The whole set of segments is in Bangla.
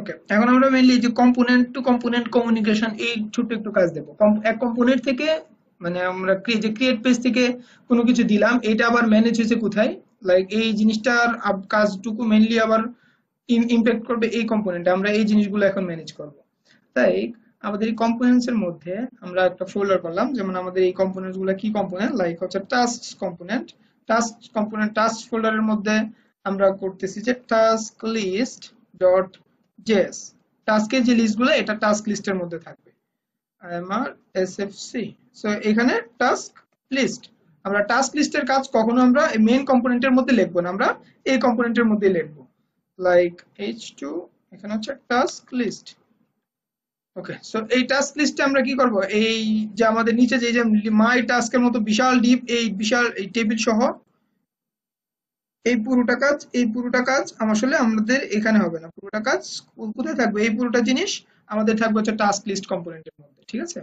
ওকে, এখন আমরা মেইনলি যে কম্পোনেন্ট টু কম্পোনেন্ট কমিউনিকেশন এই ছোট্ট একটু কাজ দেবো। এক কম্পোনেন্ট থেকে মানে আমরা যে ক্রিয়েট পেজ থেকে কোনো কিছু দিলাম, এটা আবার ম্যানেজ হয়েছে কোথায়, লাইক এই জিনিসটার কাজটুকু মেইনলি আবার ইমপ্যাক্ট করবে এই কম্পোনেন্টে, আমরা এই জিনিসগুলো এখন ম্যানেজ করব। তাই আমাদের এই কম্পোনেন্টস এর মধ্যে আমরা একটা ফোল্ডার করলাম, যেমন আমাদের এই কম্পোনেন্টস গুলো কি কম্পোনেন্ট, লাইক হচ্ছে টাস্ক কম্পোনেন্ট। টাস্ক ফোল্ডারের মধ্যে আমরা করতেছি যে টাস্ক লিস্ট ডট জেএস। টাস্কের যে লিস্টগুলো এটা টাস্ক লিস্টের মধ্যে থাকবে, আমার এসএফসি। সো এখানে টাস্ক লিস্ট, আমরা টাস্ক লিস্টের কাজ কখনো আমরা মেইন কম্পোনেন্টের মধ্যে লিখবো না, আমরা এই কম্পোনেন্টের মধ্যে লিখবো, লাইক h2, এখানে হচ্ছে টাস্ক লিস্ট। ওকে, সো এই টাস্ক লিস্টে আমরা কি করব, এই যে আমাদের নিচে যে মাই টাস্কের মতো বিশাল ডিপ, এই বিশাল এই টেবিল সহ এই পুরোটা কাজ আসলে আমাদের এখানে হবে না, পুরোটা কাজ কোথায় থাকবে, এই পুরোটা জিনিস আমাদের থাকবে হচ্ছে টাস্ক লিস্ট কম্পোনেন্টের মধ্যে, ঠিক আছে।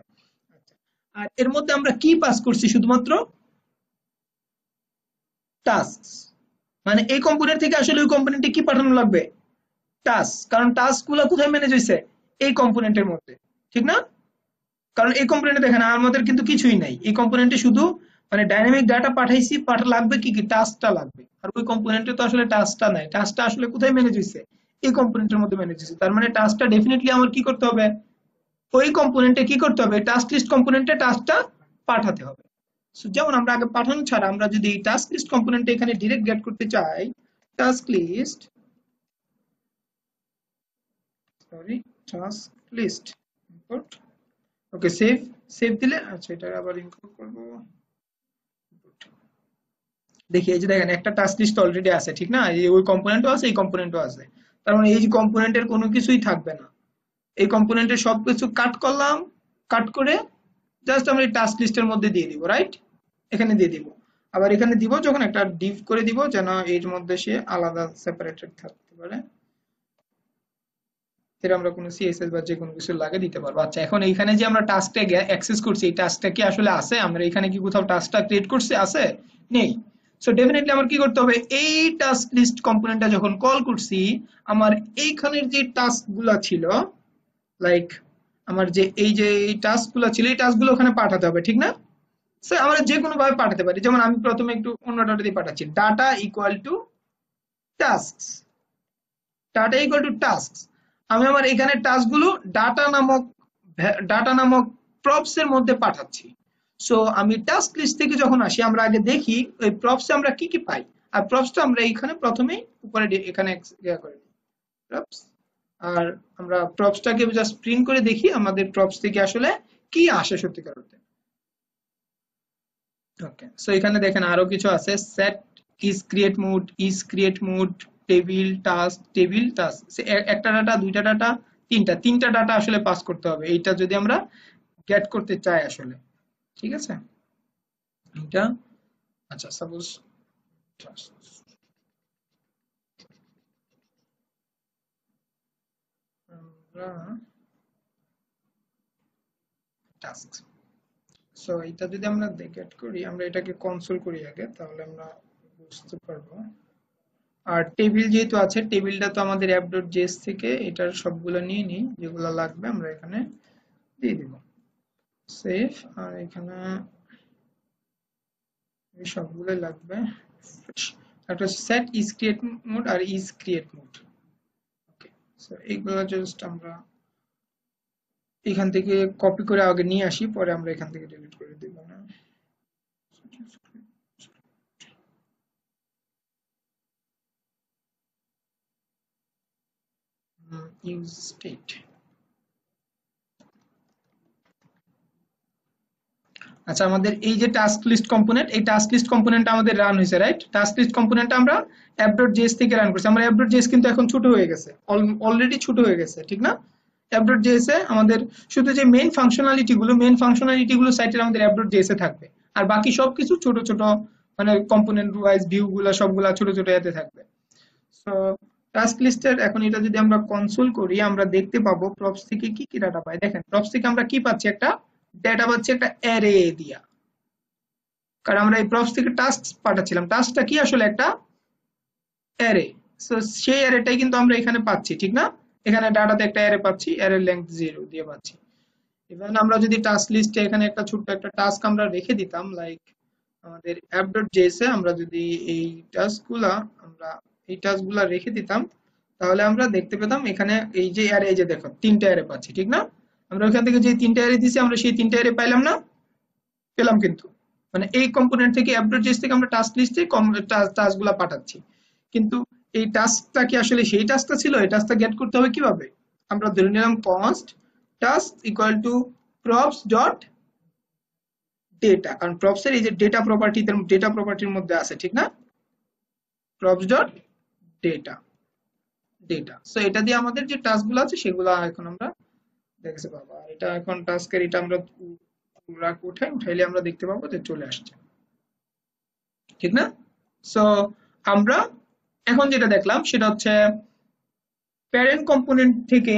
আচ্ছা, আর এর মধ্যে আমরা কি পাস করছি, শুধুমাত্র টাস্ক, মানে এই কম্পোনেন্ট থেকে আসলে ওই কম্পোনেন্টে কি পাঠানো লাগবে, টাস্ক, কারণ টাস্ক গুলো কোথায় ম্যানেজ হয়েছে, এই কম্পোনেন্টের মধ্যে, ঠিক না। কারণ এই কম্পোনেন্টে দেখেন আমাদের কিন্তু কিছুই নাই, এই কম্পোনেন্টে শুধু মানে ডাইনামিক ডাটা পাঠাইছি, লাগবে কি কি টাস্কটা লাগবে, আর ওই কম্পোনেন্টে তো আসলে টাস্কটা নাই, টাস্কটা আসলে কোথায় ম্যানেজ হয়েছে, এই কম্পোনেন্টের মধ্যে ম্যানেজ হয়েছে, তার মানে টাস্কটা ডেফিনেটলি আমার কি করতে হবে, ওই কম্পোনেন্টে কি করতে হবে, টাস্ক লিস্ট কম্পোনেন্টে টাস্কটা পাঠাতে হবে। সো যেমন আমরা আগে পাঠানো ছাড়া আমরা যদি এই টাস্ক লিস্ট কম্পোনেন্টে এখানে ডিরেক্ট গেট করতে চাই, task list, sorry, task list import. Okay, save দিলে, আচ্ছা এটা আবার ইনক্লুড করব, দেখি এই যে দেখেন একটা টাস্ক লিস্ট অলরেডি আছে, ঠিক না, এই ওই কম্পোনেন্টও আছে, এই কম্পোনেন্টও আছে, তার মানে এই যে কম্পোনেন্টের কোনো কিছুই থাকবে না, এই কম্পোনেন্টের সবকিছু কাট করলাম, কাট করে জাস্ট আমরা এই টাস্ক লিস্টের মধ্যে দিয়ে দিব, রাইট, এখানে দিয়ে দিব। আবার এখানে দিব যখন একটা ডিভ করে দিব, যেন এর মধ্যে সে আলাদা সেপারেটেড থাকতে পারে, এর আমরা কোনো সিএসএস বা যে কোনো কিছু লাগে দিতে পারবো। আচ্ছা, এখন এইখানে যে আমরা টাস্কটা অ্যাক্সেস করছি, এই টাস্কটা কি আসলে আছে, আমরা এখানে কি কোথাও টাস্কটা ক্রিয়েট করছি, আছে, নেই। সো ডেফিনেটলি আমার কি করতে হবে, এই টাস্ক লিস্ট কম্পোনেন্টটা যখন কল করছি, আমার এইখানের যে টাস্ক গুলা ছিল, লাইক আমার যে এই টাস্ক গুলা ছিল, এই টাস্ক গুলো ওখানে পাঠাতে হবে, ঠিক না। সো আমরা যে কোনো ভাবে পাঠাতে পারি, যেমন আমি প্রথমে একটু অন্য ডাটা দিয়ে পাঠাচ্ছি, data equal to task, data equal to task, আমি আমার এখানে টাস্ক গুলো ডাটা নামক প্রপস এর মধ্যে পাঠাচ্ছি। সো আমি টাস্ক লিস্ট থেকে যখন আসি, আমরা আগে দেখি ওই প্রপস আমরা কি কি পাই, আর প্রপসটা আমরা এইখানে প্রথমেই উপরে এখানে করে দিই প্রপস, আর আমরা প্রপসটাকে জাস্ট প্রিন্ট করে দেখি আমাদের প্রপস থেকে আসলে কি আসে সত্যিকার অর্থে। ওকে, সো এখানে দেখেন আরো কিছু আছে, set is create mode table task, একটা ডাটা, দুইটা ডাটা, তিনটা ডাটা আসলে পাস করতে হবে, এইটা যদি আমরা গেট করতে চাই আসলে, ঠিক আছে, এটা। আচ্ছা, সাপোজ আমরা টাস্ক, সো এটা যদি আমরা গেট করি, আমরা এটাকে কনসোল করি আগে, তাহলে আমরা বুঝতে পারবো। আর টেবিল যেহেতু আছে, টেবিলটা তো আমাদের app.js থেকে এটার সবগুলো নিয়ে নিই, যেগুলো লাগবে আমরা এখানে দিয়ে দিব, সেভ, আর এখানে এই সবগুলোই লাগবে, একটা সেট ইজ ক্রিয়েট মোড আর is create mode. Okay, so এইগুলো জাস্ট আমরা এখান থেকে কপি করে আগে নিয়ে আসি, পরে আমরা এখান থেকে ডিলিট করে দেব না। ইউজ স্টেট, আচ্ছা, আমাদের এই যে টাস্ক লিস্ট কম্পোনেন্ট, এই টাস্ক লিস্ট কম্পোনেন্ট আমাদের রান হয়েছে, রাইট, টাস্ক লিস্ট কম্পোনেন্ট আমরা app.js থেকে রান করছি, আমার app.js কিন্তু এখন ছোট হয়ে গেছে, অলরেডি ছোট হয়ে গেছে, ঠিক না। app.js এ আমাদের শুধু যে মেইন ফাংশনালিটি গুলো সাইটের আমাদের app.js এ থাকবে, আর বাকি সবকিছু ছোট ছোট, মানে কম্পোনেন্ট ওয়াইজ ভিউ গুলা সবগুলা ছোট ছোট এতে থাকবে। সো টাস্ক লিস্টের এখন এটা যদি আমরা কনসোল করি, আমরা দেখতে পাবো প্রপস থেকে কি কি ডাটা পাই, দেখেন প্রপস থেকে আমরা কি পাচ্ছি, একটা ডেটা পাচ্ছি, একটা অ্যারে দিয়া, কারণ আমরা এই প্রপস থেকে টাস্ক পাঠাচ্ছিলাম, টাস্কটা কি আসলে একটা অ্যারে। সো সেই অ্যারেটাই কিন্তু আমরা এখানে পাচ্ছি, ঠিক না, এখানে ডাটাতে একটা অ্যারে পাচ্ছি, অ্যারে লেংথ 0 দিয়ে পাচ্ছি। ইভেন আমরা যদি টাস্ক লিস্টে এখানে একটা ছোট্ট একটা টাস্ক আমরা রেখে দিতাম, লাইক আমাদের app.js এ আমরা যদি এই টাস্কগুলা আমরা এই টাস্কগুলা রেখে দিতাম, তাহলে আমরা দেখতে পেতাম এখানে এই যে অ্যারে, এই যে দেখো তিনটা অ্যারে পাচ্ছি, ঠিক না? আমরা ওখান থেকে যে তিনটা অ্যারে দিছি আমরা সেই তিনটা অ্যারে পাইলাম না? পেলাম কিন্তু। মানে এই কম্পোনেন্ট থেকে app.js থেকে আমরা টাস্ক লিস্টে টাস্কগুলা পাঠাচ্ছি। কিন্তু এই টাস্কটা কি আসলে সেই টাস্কটা ছিল? এই টাস্কটা গেট করতে হবে কিভাবে? আমরা ধরে নিলাম const task equal to props dot data, কারণ props এর এই যে ডেটা প্রপার্টির মধ্যে আছে, ঠিক না? props dot data সো এটা দিয়ে আমাদের যে টাস্কগুলো আছে সেগুলো এখন আমরা দেখতে পাবো। আর এটা এখন টাস্কের এটা আমরা উঠাইলে আমরা দেখতে পাবো যে চলে আসছে, ঠিক না? সো আমরা এখন যেটা দেখলাম সেটা হচ্ছে প্যারেন্ট কম্পোনেন্ট থেকে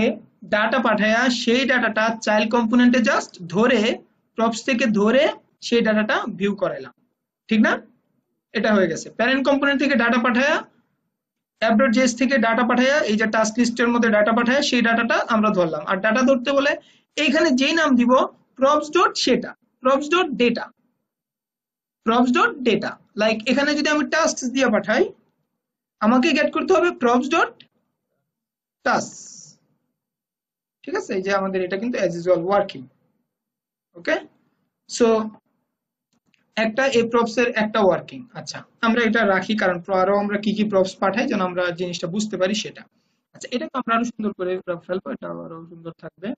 ডাটা পাঠায়া সেই ডাটাটা চাইল্ড কম্পোনেন্টে জাস্ট ধরে প্রপস থেকে ধরে সেই ডাটাটা ভিউ করাইলাম, ঠিক না? এটা হয়ে গেছে। প্যারেন্ট কম্পোনেন্ট থেকে ডাটা পাঠায়া app.js থেকে ডাটা পাঠায়া এই যে টাস্ক লিস্টের মধ্যে ডাটা পাঠায়া সেই ডাটাটা আমরা ধরলাম। আর ডাটা ধরতে বলে এইখানে যেই নাম দিব props dot সেটা props dot data props dot data, like এখানে যদি আমি টাস্ক দিয়ে পাঠাই আমাকে গেট করতে হবে props dot task, ঠিক আছে? এই যে আমাদের এটা কিন্তু as usual ওয়ার্কিং। ওকে, সো একটা এই প্রপস এর একটা ওয়ার্কিং। আচ্ছা, আমরা এটা রাখি কারণ আরো আমরা কি কি প্রপস পাঠাই যেন আমরা জিনিসটা বুঝতে পারি সেটা। আচ্ছা, এটাকে আমরা আরো সুন্দর করে ফেলবো, এটা আরো সুন্দর থাকবে।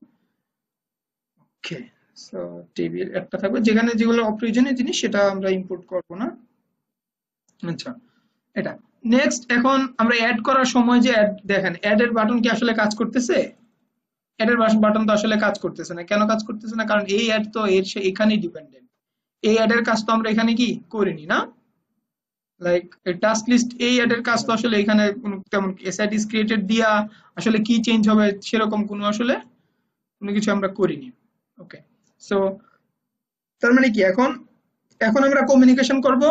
ওকে, সো টেবিল একটা থাকবে যেখানে যেগুলো অপ্রয়োজনীয় জিনিস সেটা আমরা ইম্পোর্ট করব না। আচ্ছা, এটা নেক্সট। এখন আমরা অ্যাড করার সময় যে দেখেন অ্যাড এর বাটন কি আসলে কাজ করতেছে? অ্যাড এর বাটন তো আসলে কাজ করতেছে না। কেন কাজ করতেছে না? কারণ এই অ্যাড তো এর এখানেই ডিপেন্ডেন্ট। এই অ্যাড এর কাজ তো আমরা এখানে কি করিনি না, লাইক টাস্ক লিস্ট এই অ্যাড এর কাজ তো আসলে এখানে কোনো তেমন এসআইট ইজ ক্রিয়েটেড দিয়া আসলে কি চেঞ্জ হবে সেরকম কোনো আসলে কোনো কিছু আমরা করিনি। ওকে, সো তার মানে কি এখন এখন আমরা কমিউনিকেশন করব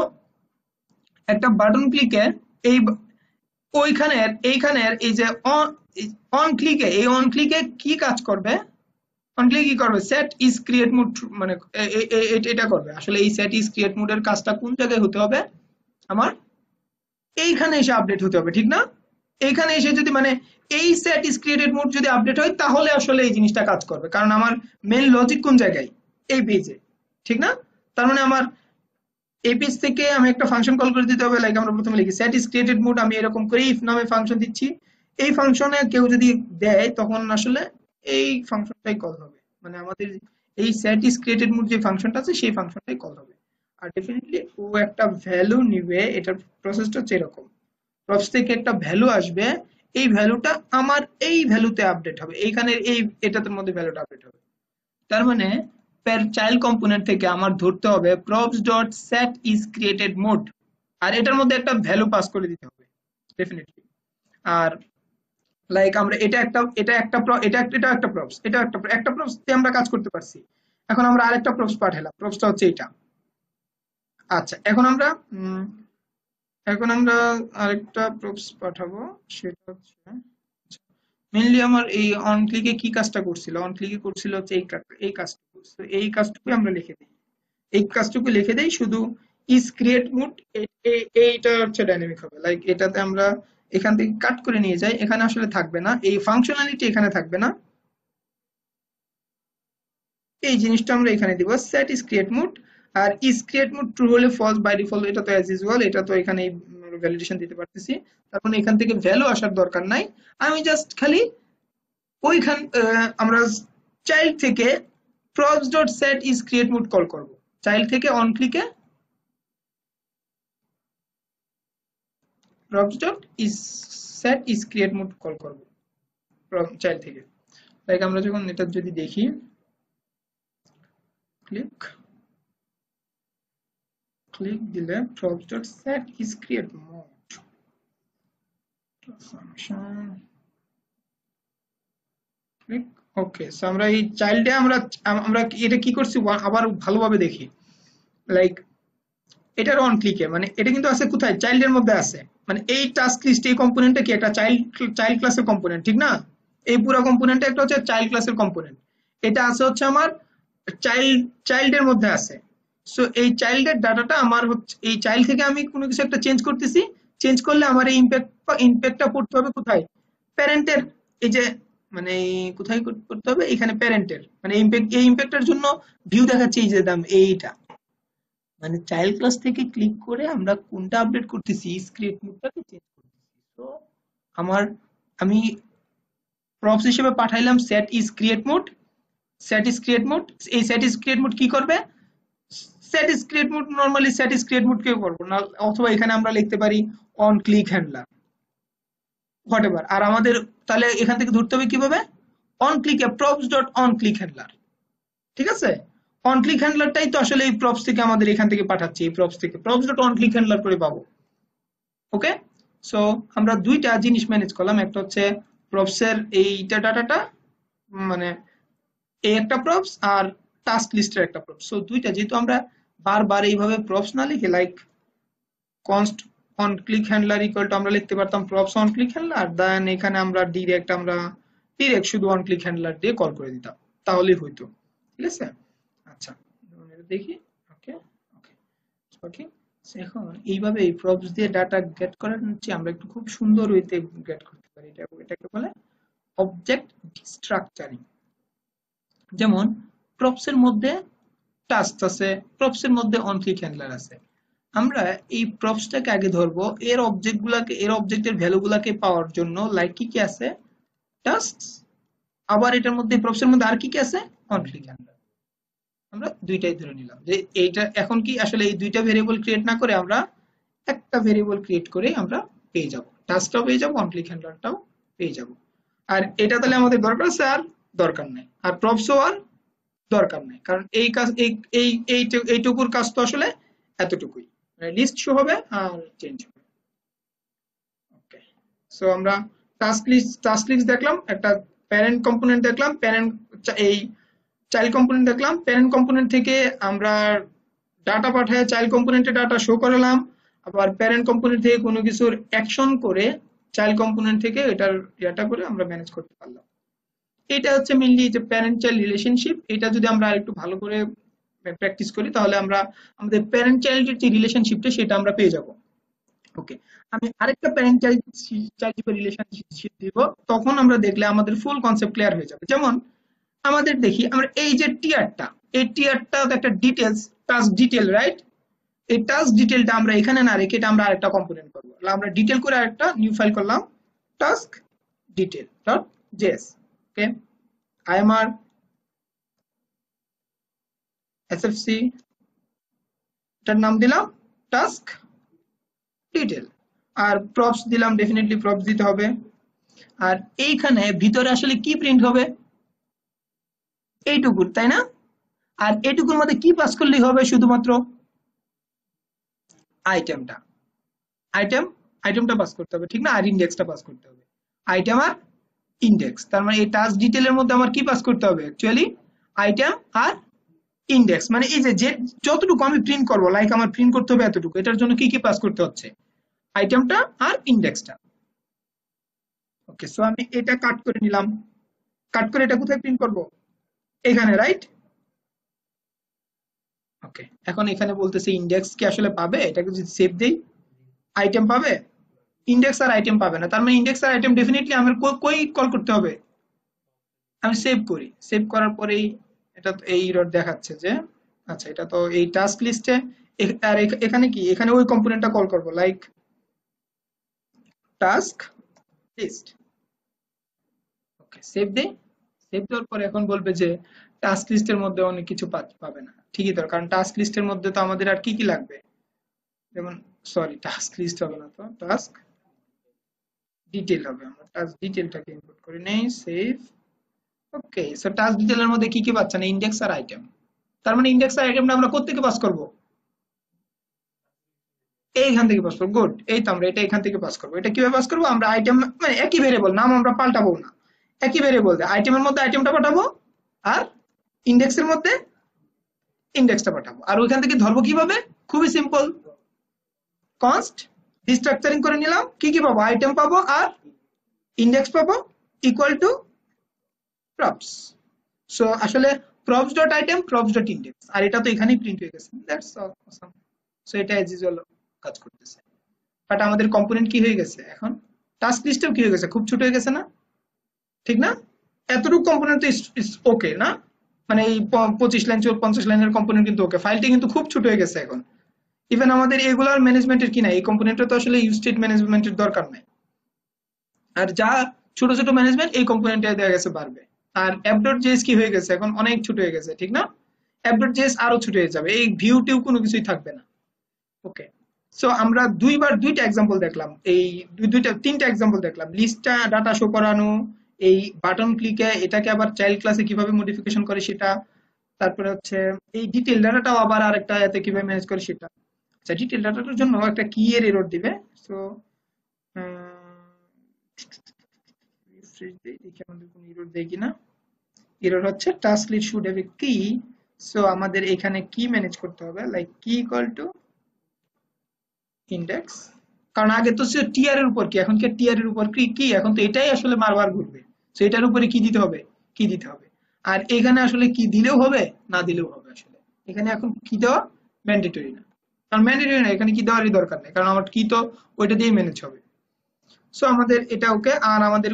একটা বাটন ক্লিকে। এই এইখানের এই যে অন ক্লিকে, এই অন ক্লিকে কি কাজ করবে? অন ক্লিক কি করবে? সেট ইজ ক্রিয়েট মোড, মানে এটা করবে। আসলে এই সেট ইজ ক্রিয়েট মোডের কাজটা কোন জায়গায় হতে হবে? আমার এইখানে এসে আপডেট হতে হবে, ঠিক না? এইখানে এসে যদি মানে এই সেট ইজ ক্রিয়েটেড মোড যদি আপডেট হয় তাহলে আসলে এই জিনিসটা কাজ করবে, কারণ আমার মেইন লজিক কোন জায়গায়? এই পেজে, ঠিক না? তার মানে আমার এই পেজ থেকে আমি একটা ফাংশন কল করে দিতে হবে। লাইক আমরা প্রথমে লিখি সেট ইজ ক্রিয়েটেড মোড, আমি এরকম করে ইফ নামে ফাংশন দিচ্ছি। এই ফাংশনে কেউ যদি দেয় তখন আসলে এই ফাংশনটাই কল হবে, মানে আমাদের এই সেট ইজ ক্রিয়েটেড মোড যে ফাংশনটা আছে সেই ফাংশনটাই কল হবে। আর ডেফিনেটলি ও একটা ভ্যালু নিবে, এটার প্রসেসটা হচ্ছে এরকম। প্রপস থেকে একটা ভ্যালু আসবে, এই ভ্যালুটা আমার এই ভ্যালুতে আপডেট হবে, এইখানের এই এটাতে মধ্যে ভ্যালুটা আপডেট হবে। তার মানে চাইল্ড কম্পোনেন্ট থেকে আমার ধরতে হবে props dot set is created mode, আর এটার মধ্যে একটা ভ্যালু পাস করে দিতে হবে ডেফিনেটলি। আর লাইক আমরা এটা একটা প্রপস, এটা একটা প্রপস দিয়ে আমরা কাজ করতে পারছি। এখন আমরা আরেকটা প্রপস পাঠালাম, প্রপসটা হচ্ছে এটা। আচ্ছা, এখন আমরা আরেকটা প্রপস পাঠাবো, সেটা হচ্ছে মেইনলি আমার এই অন ক্লিকে কি কাজটা করছিল? অন ক্লিকে করছিল হচ্ছে এই কাজটুকু। তো এই কাজটুকু আমরা লিখে দিই, এই কাজটুকু লিখে দেই শুধু ইজ ক্রিয়েট মোড। এইটা হচ্ছে ডাইনামিক হবে, লাইক এটাতে আমরা এখান থেকে কাট করে নিয়ে যাই, এখানে আসলে থাকবে না, এই ফাংশনালিটি এখানে থাকবে না, এই জিনিসটা আমরা এখানে দিব সেট ইজ ক্রিয়েট মোড। আর ইজ ক্রিয়েট মোড ট্রু হলে ফলস বাই ডিফল্ট, এটা তো অ্যাজ ইউজুয়াল, এটা তো এখানে ভ্যালিডেশন দিতে পারতেছি। তার মানে এখান থেকে ভ্যালু আসার দরকার নাই, আমি জাস্ট খালি ওইখান আমরা চাইল্ড থেকে props dot set is create mode call করব। চাইল্ড থেকে অন ক্লিকে props dot is set is create mode call করব চাইল্ড থেকে। লাইক আমরা যখন এটা যদি দেখি ক্লিক দিলে props dot set is create mode function click. Okay, so আমরা এই চাইল্ডে আমরা আমরা এটা কি করছি আবার ভালোভাবে দেখি। লাইক এটার অন ক্লিকে মানে এটা কিন্তু আছে কোথায়? চাইল্ডের মধ্যে আছে, মানে এই টাস্ক লিস্ট এই কম্পোনেন্টটা কি একটা চাইল্ড ক্লাসের কম্পোনেন্ট, ঠিক না? এই পুরো কম্পোনেন্টটা একটা হচ্ছে চাইল্ড ক্লাসের কম্পোনেন্ট, এটা আছে হচ্ছে আমার চাইল্ডের মধ্যে আছে। সো এই চাইল্ডের ডাটাটা আমার হচ্ছে এই চাইল্ড থেকে আমি কোনো কিছু একটা চেঞ্জ করতেছি, চেঞ্জ করলে আমার এই ইম্প্যাক্টটা পড়তে হবে কোথায়, প্যারেন্টের, এই যে মানে কোথায় করতে হবে, এখানে প্যারেন্টের মানে ইম্প্যাক্ট, এই ইম্প্যাক্টের জন্য ভিউ দেখাচ্ছে এই যে দাম এইটা, মানে চাইল্ড ক্লাস থেকে ক্লিক করে আমরা কোনটা আপডেট করতেছি, স্ক্রিপ্ট মোডটাকে চেঞ্জ করতেছি। তো আমার আমি প্রপস হিসেবে পাঠাইলাম set is create mode, set is create mode, এই সেট ইজ ক্রিয়েট মোড কি করবে, set is create mode normally set is create mode কেউ করবো না, অথবা এখানে আমরা লিখতে পারি অন ক্লিক হ্যান্ডলার হোয়াটএভার। আর আমাদের তাহলে এখান থেকে ধরতে হবে কিভাবে, on click props dot on click handler, ঠিক আছে। অন ক্লিক হ্যান্ডলারটাই তো আসলে এই প্রপস থেকে আমাদের এখান থেকে পাঠাচ্ছি, এই প্রপস থেকে props dot on click handler করে পাবো। ওকে, সো আমরা দুইটা জিনিস ম্যানেজ করলাম, একটা হচ্ছে প্রপসের এইটা ডাটাটা, মানে এই একটা প্রপস আর টাস্ক লিস্টের একটা প্রপস। সো দুইটা যেহেতু আমরা বারবার এইভাবে প্রপস না লিখে like const on click handler equal to আমরা লিখতে পারতাম প্রপস অন ক্লিক হ্যান্ডলার, দেন এখানে আমরা ডিরেক্ট শুধু অন ক্লিক হ্যান্ডলার দিয়ে কল করে দিতাম, তাহলেই হইতো, ঠিক আছে। আচ্ছা এটা দেখি, ওকে ওকে ওকে। এখন এইভাবে এই প্রপস দিয়ে ডাটা গেট করার হচ্ছে আমরা একটু খুব সুন্দর ওয়েতে গেট করতে পারি, এটাকে বলে অবজেক্ট স্ট্রাকচারিং। যেমন প্রপস এর মধ্যে টাস্ক আছে, প্রপস এর মধ্যে অন ক্লিক হ্যান্ডলার আছে, আমরা এই প্রপসটাকে আগে ধরবো, এর অবজেক্টগুলোকে, এর অবজেক্টের ভ্যালুগুলোকে পাওয়ার জন্য লাইক কি কি আছে, টাস্কস, আবার এটার মধ্যে প্রপসের মধ্যে আর কি কি আছে, অন ক্লিক হ্যান্ডলার। আমরা দুইটাই ধরে নিলাম যে এইটা এখন কি আসলে এই দুইটা ভেরিয়েবল ক্রিয়েট না করে আমরা একটা ভেরিয়েবল ক্রিয়েট করে আমরা পেয়ে যাব, টাস্কটাও পেয়ে যাব, অন ক্লিক হ্যান্ডলারটাও পেয়ে যাব। আর এটা তাহলে আমাদের দরকার আছে, আর দরকার নাই, আর প্রপসও আর দরকার নাই, কারণ এই কাজ এইটুকুর কাজ তো আসলে এতটুকুই, লিস্ট শো হবে আর চেঞ্জ হবে। ওকে, সো আমরা টাস্ক লিস্ট দেখলাম, একটা প্যারেন্ট কম্পোনেন্ট দেখলাম, প্যারেন্ট এই চাইল্ড কম্পোনেন্ট দেখলাম, প্যারেন্ট কম্পোনেন্ট থেকে আমরা ডাটা পাঠায় চাইল্ড কম্পোনেন্টে ডাটা শো করালাম, আবার প্যারেন্ট কম্পোনেন্ট থেকে কোনো কিছুর অ্যাকশন করে চাইল্ড কম্পোনেন্ট থেকে এটার ডাটা করে আমরা ম্যানেজ করতে পারলাম। এটা হচ্ছে মেইনলি যে প্যারেন্ট চাইল্ড রিলেশনশিপ, এটা যদি আমরা আরেকটু ভালো করে প্র্যাকটিস করি তাহলে আমরা আমাদের প্যারেন্ট চাইল্ডের যে রিলেশনশিপটা সেটা আমরা পেয়ে যাব। ওকে, আমি আরেকটা প্যারেন্ট চাইল্ড রিলেশনশিপ দিব, তখন আমরা দেখলে আমাদের ফুল কনসেপ্ট ক্লিয়ার হয়ে যাবে। যেমন আমাদের দেখি আমরা এই যে টিয়ারটা, এই টিয়ারটা একটা ডিটেলস, টাস্ক ডিটেল, রাইট? এই টাস্ক ডিটেলটা আমরা এখানে না রেখে এটা আমরা আরেকটা কম্পোনেন্ট করব, আমরা ডিটেল করে আরেকটা নিউ ফাইল করলাম টাস্ক ডিটেল ডট জেএস। ওকে, আইএমআর এসএফসি, এটার নাম দিলাম টাস্ক ডিটেল, আর প্রপস দিলাম, ডেফিনেটলি প্রপস দিতে হবে। আর এইখানে ভিতরে আসলে কি প্রিন্ট হবে, এইটুকুর, তাই না? আর এইটুকুর মধ্যে কি পাস করলেই হবে, শুধুমাত্র আইটেমটা, আইটেমটা পাস করতে হবে, ঠিক না? আর ইন্ডেক্সটা পাস করতে হবে, আইটেম আর ইন্ডেক্স। তার মানে এই টাস্ক ডিটেলের মধ্যে আমার কি পাস করতে হবে, অ্যাকচুয়ালি আইটেম আর ইন্ডেক্স, মানে এই যে যতটুকু আমি প্রিন্ট করবো, লাইক আমার প্রিন্ট করতে হবে এতটুকু, এটার জন্য কি কি পাস করতে হচ্ছে, আইটেমটা আর ইন্ডেক্সটা। ওকে, সো আমি এটা কাট করে নিলাম, কাট করে এটা কোথায় প্রিন্ট করব, এখানে, রাইট? ওকে, এখন এখানে বলতেছে ইন্ডেক্স কি আসলে পাবে, এটাকে যদি সেভ দেই আইটেম পাবে, ইন্ডেক্স আর আইটেম পাবে না। তার মানে ইন্ডেক্স আর আইটেম ডেফিনেটলি আমার কই কল করতে হবে, আমি সেভ করি, সেভ করার পরেই এটা তো এই এরর দেখাচ্ছে যে আচ্ছা এটা তো এই টাস্ক লিস্টে, আর এখানে কি, এখানে ওই কম্পোনেন্টটা কল করব, লাইক টাস্ক লিস্ট। ওকে, সেভ দেই, সেভ দেওয়ার পরে এখন বলবে যে টাস্ক লিস্টের মধ্যে অনেক কিছু পাবে না, ঠিকই তো, কারণ টাস্ক লিস্টের মধ্যে তো আমাদের আর কি কি লাগবে, যেমন সরি টাস্ক লিস্ট হবে না, তো টাস্ক ডিটেল হবে, আমরা টাস্ক ডিটেলটাকে ইনপুট করে নেই, সেভ। ওকে, সো টাস্ক ডিটেলের মধ্যে কি কি পাচ্ছে না, ইন্ডেক্স আর আইটেম। তার মানে ইন্ডেক্স আর আইটেমটা আমরা কোথা থেকে পাস করব, এইখান থেকে পাস করবো, গুড। এই তো আমরা এটা এখান থেকে পাস করবো, এটা কিভাবে পাস করবো, আমরা আইটেম মানে একই ভেরিয়েবল, নাম আমরা পাল্টাবো না, একই ভেরিয়েবল আইটেমের মধ্যে আইটেমটা পাঠাবো আর ইন্ডেক্সের মধ্যে ইন্ডেক্সটা পাঠাবো। আর ওইখান থেকে ধরবো কিভাবে, খুবই সিম্পল, কনস্ট রিস্ট্রাকচারিং করে নিলাম, কি কি পাবো, আইটেম পাবো আর ইন্ডেক্স পাবো, ইকুয়াল টু প্রপস। সো আসলে props dot item props dot index, আর এটা তো এখানেই প্রিন্ট হয়ে গেছে, দ্যাটস অসাম। সো এটা এজ ইউজুয়াল কাজ করতেছে। বাট আমাদের কম্পোনেন্ট কি হয়ে গেছে এখন, টাস্ক লিস্টেও কি হয়ে গেছে, খুব ছোট হয়ে গেছে না, ঠিক না? এতটুকু কম্পোনেন্ট তো ওকে না, মানে এই 25 লাইন 50 লাইনের কম্পোনেন্ট কিন্তু ওকে, ফাইলটি কিন্তু খুব ছোট হয়ে গেছে এখন। ইভেন আমাদের এগুলার ম্যানেজমেন্টের কি নাই, এই কম্পোনেন্টটা তো আসলে ইউজ স্টেট ম্যানেজমেন্টের দরকার নাই। আর যা ছোট ছোট ম্যানেজমেন্ট এই কম্পোনেন্টে দেওয়া গেছে বাড়বে। আর অ্যাপ ডট জেএস কি হয়ে গেছে এখন, অনেক ছোট হয়ে গেছে, ঠিক না? অ্যাপ ডট জেএস আরো ছোট হয়ে যাবে, এই ভিউ টিউ কোনো কিছুই থাকবে না। ওকে। সো আমরা দুইটা এক্সাম্পল দেখলাম, এই দুইটা তিনটা এক্সাম্পল দেখলাম, লিস্টটা ডাটা শো করানো, এই বাটন ক্লিকে এটাকে আবার চাইল্ড ক্লাসে কিভাবে মডিফিকেশন করে সেটা, তারপরে হচ্ছে এই ডিটেল ডাটাটাও আবার আরেকটা এতে কিভাবে ম্যানেজ করে সেটা। আচ্ছা, ডিটেল ডাটাটার জন্য একটা কি এর এরর দিবে। সো রিফ্রেশ দেই, দেখি আমাদের কোনো এরর দেয় কিনা। এরর হচ্ছে task list should have a key. So আমাদের এখানে কি ম্যানেজ করতে হবে, লাইক কি ইকুয়াল টু ইন্ডেক্স, কারণ আগে তো ছিল টিআর এর উপর কি, এখন কি টিআর এর উপর কি কি, এখন তো এটাই আসলে বারবার ঘুরবে। তো এটার উপরে কি দিতে হবে, কি দিতে হবে। আর এখানে আসলে কি দিলেও হবে, না দিলেও হবে আসলে, এখানে এখন কি দেওয়া ম্যান্ডেটরি না, কারণ ম্যান্ডেটরি না, এখানে কি দেওয়ারই দরকার নেই, কারণ আমার কি তো ওইটা দিয়েই ম্যানেজ হবে। সো আমাদের এটা ওকে। আর আমাদের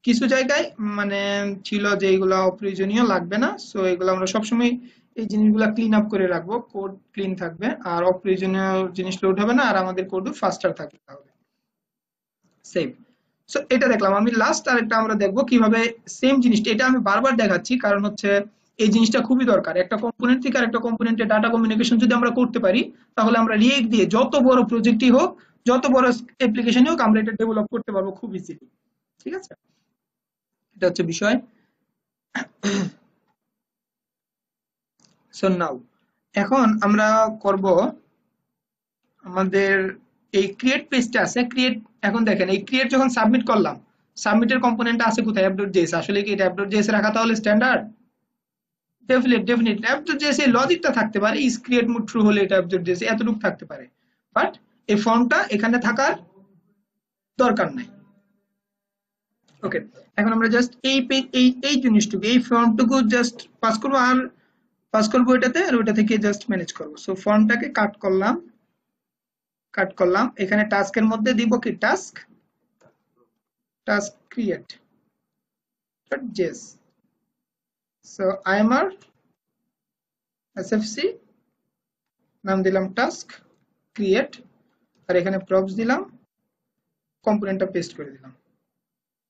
কিছু জায়গায় মানে ছিল যে এগুলো অপ্রয়োজনীয় লাগবে না, সো এগুলো আমরা সবসময় এই জিনিসগুলো ক্লিন আপ করে রাখবো, কোড ক্লিন থাকবে আর অপ্রয়োজনীয় জিনিস লোড হবে না, আর আমাদের কোডও ফাস্টার থাকবে তাহলে। সেভ। সো এটা দেখলাম আমি, লাস্ট আরেকটা আমরা দেখবো কিভাবে সেম জিনিসটা, এটা আমি বারবার দেখাচ্ছি কারণ হচ্ছে এই জিনিসটা খুবই দরকার, একটা কম্পোনেন্ট থেকে আরেকটা কম্পোনেন্টে ডাটা কমিউনিকেশন যদি আমরা করতে পারি, তাহলে আমরা রিয়েক্ট দিয়ে যত বড় প্রজেক্টই হোক, যত বড় অ্যাপ্লিকেশনই হোক, আমরা এটা ডেভেলপ করতে পারবো খুব ইজিলি। ঠিক আছে, এটা হচ্ছে বিষয়। সো নাও এখন আমরা করব আমাদের এই ক্রিয়েট পেজটা আছে, ক্রিয়েট। এখন দেখেন এই ক্রিয়েট যখন সাবমিট করলাম, সাবমিটের কম্পোনেন্ট আছে কোথায়, অ্যাপ.js। আসলে কি এটা অ্যাপ.js রাখা তাহলে স্ট্যান্ডার্ড? ডেফিনেটলি অ্যাপ.js এই লজিকটা থাকতে পারে, ইজ ক্রিয়েট মোড ট্রু হলে এটা অ্যাপ.js এতটুকু থাকতে পারে, বাট এই ফর্মটা এখানে থাকার দরকার নাই। ওকে। এখন আমরা জাস্ট এই জিনিসটুকু, এই ফর্মটুকু জাস্ট পাস করবো, আর পাস করবো এটাতে, আর ওইটা থেকে জাস্ট ম্যানেজ করবো। সো ফর্মটাকে কাট করলাম, এখানে টাস্কের মধ্যে দিব কি task, task create dot JS. So IMR SFC নাম দিলাম টাস্ক ক্রিয়েট, আর এখানে প্রপস দিলাম, কম্পোনেন্টটা পেস্ট করে দিলাম,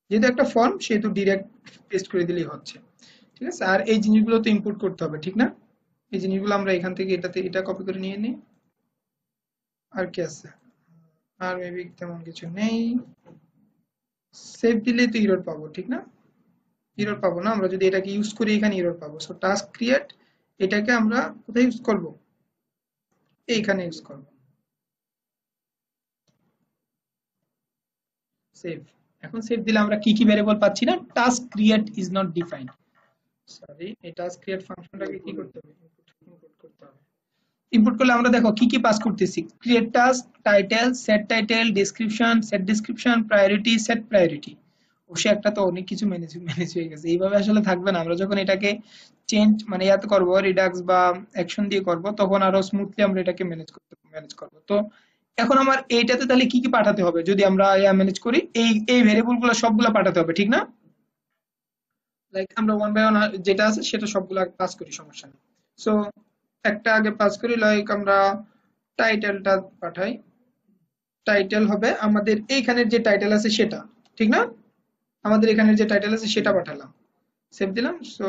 যেহেতু একটা ফর্ম সেহেতু ডিরেক্ট পেস্ট করে দিলেই হচ্ছে। ঠিক আছে, আর এই জিনিসগুলো তো ইনপুট করতে হবে, ঠিক না? এই জিনিসগুলো আমরা এখান থেকে এটাতে এটা কপি করে নিয়ে নিই। আর কি আছে, আর মেবি তেমন কিছু নেই। সেভ দিলেই তো এরর পাবো, ঠিক না? এরর পাবো না, আমরা যদি এটাকে ইউজ করি এখানে এরর পাবো। সো টাস্ক ক্রিয়েট, এটাকে আমরা কোথায় ইউজ করব, এইখানে ইউজ করব। সেভ। এখন সেভ দিলে আমরা কি কি ভ্যারিয়েবল পাচ্ছি না, task create is not defined. Sorry, এই টাস্ক ক্রিয়েট ফাংশনটাকে কি করতে হবে, ইনপুট করতে হবে। ইনপুট করলে আমরা দেখো কি কি পাস করতেছি, create task, title, set title, description, set description, priority, set priority. অবশ্যই একটা তো অনেক কিছু ম্যানেজ ম্যানেজ হয়ে গেছে, এইভাবে আসলে থাকবে না। আমরা যখন এটাকে চেঞ্জ মানে ইয়াত করব, রিডাক্স বা অ্যাকশন দিয়ে করব, তখন আরো স্মুথলি আমরা এটাকে ম্যানেজ করব। তো এখন আমার এইটাতে তাহলে কি কি পাঠাতে হবে, যদি আমরা ইয়া ম্যানেজ করি, এই ভেরিয়েবল গুলো সবগুলো পাঠাতে হবে, ঠিক না? লাইক আমরা ওয়ান বাই ওয়ান যেটা আছে সেটা সবগুলো পাস করি, সমস্যা নেই। সো একটা আগে পাস করি, লাইক আমরা টাইটেলটা পাঠাই। টাইটেল হবে আমাদের এইখানের যে টাইটেল আছে সেটা, ঠিক না? আমাদের এখানের যে টাইটেল আছে সেটা পাঠালাম, সেভ দিলাম। So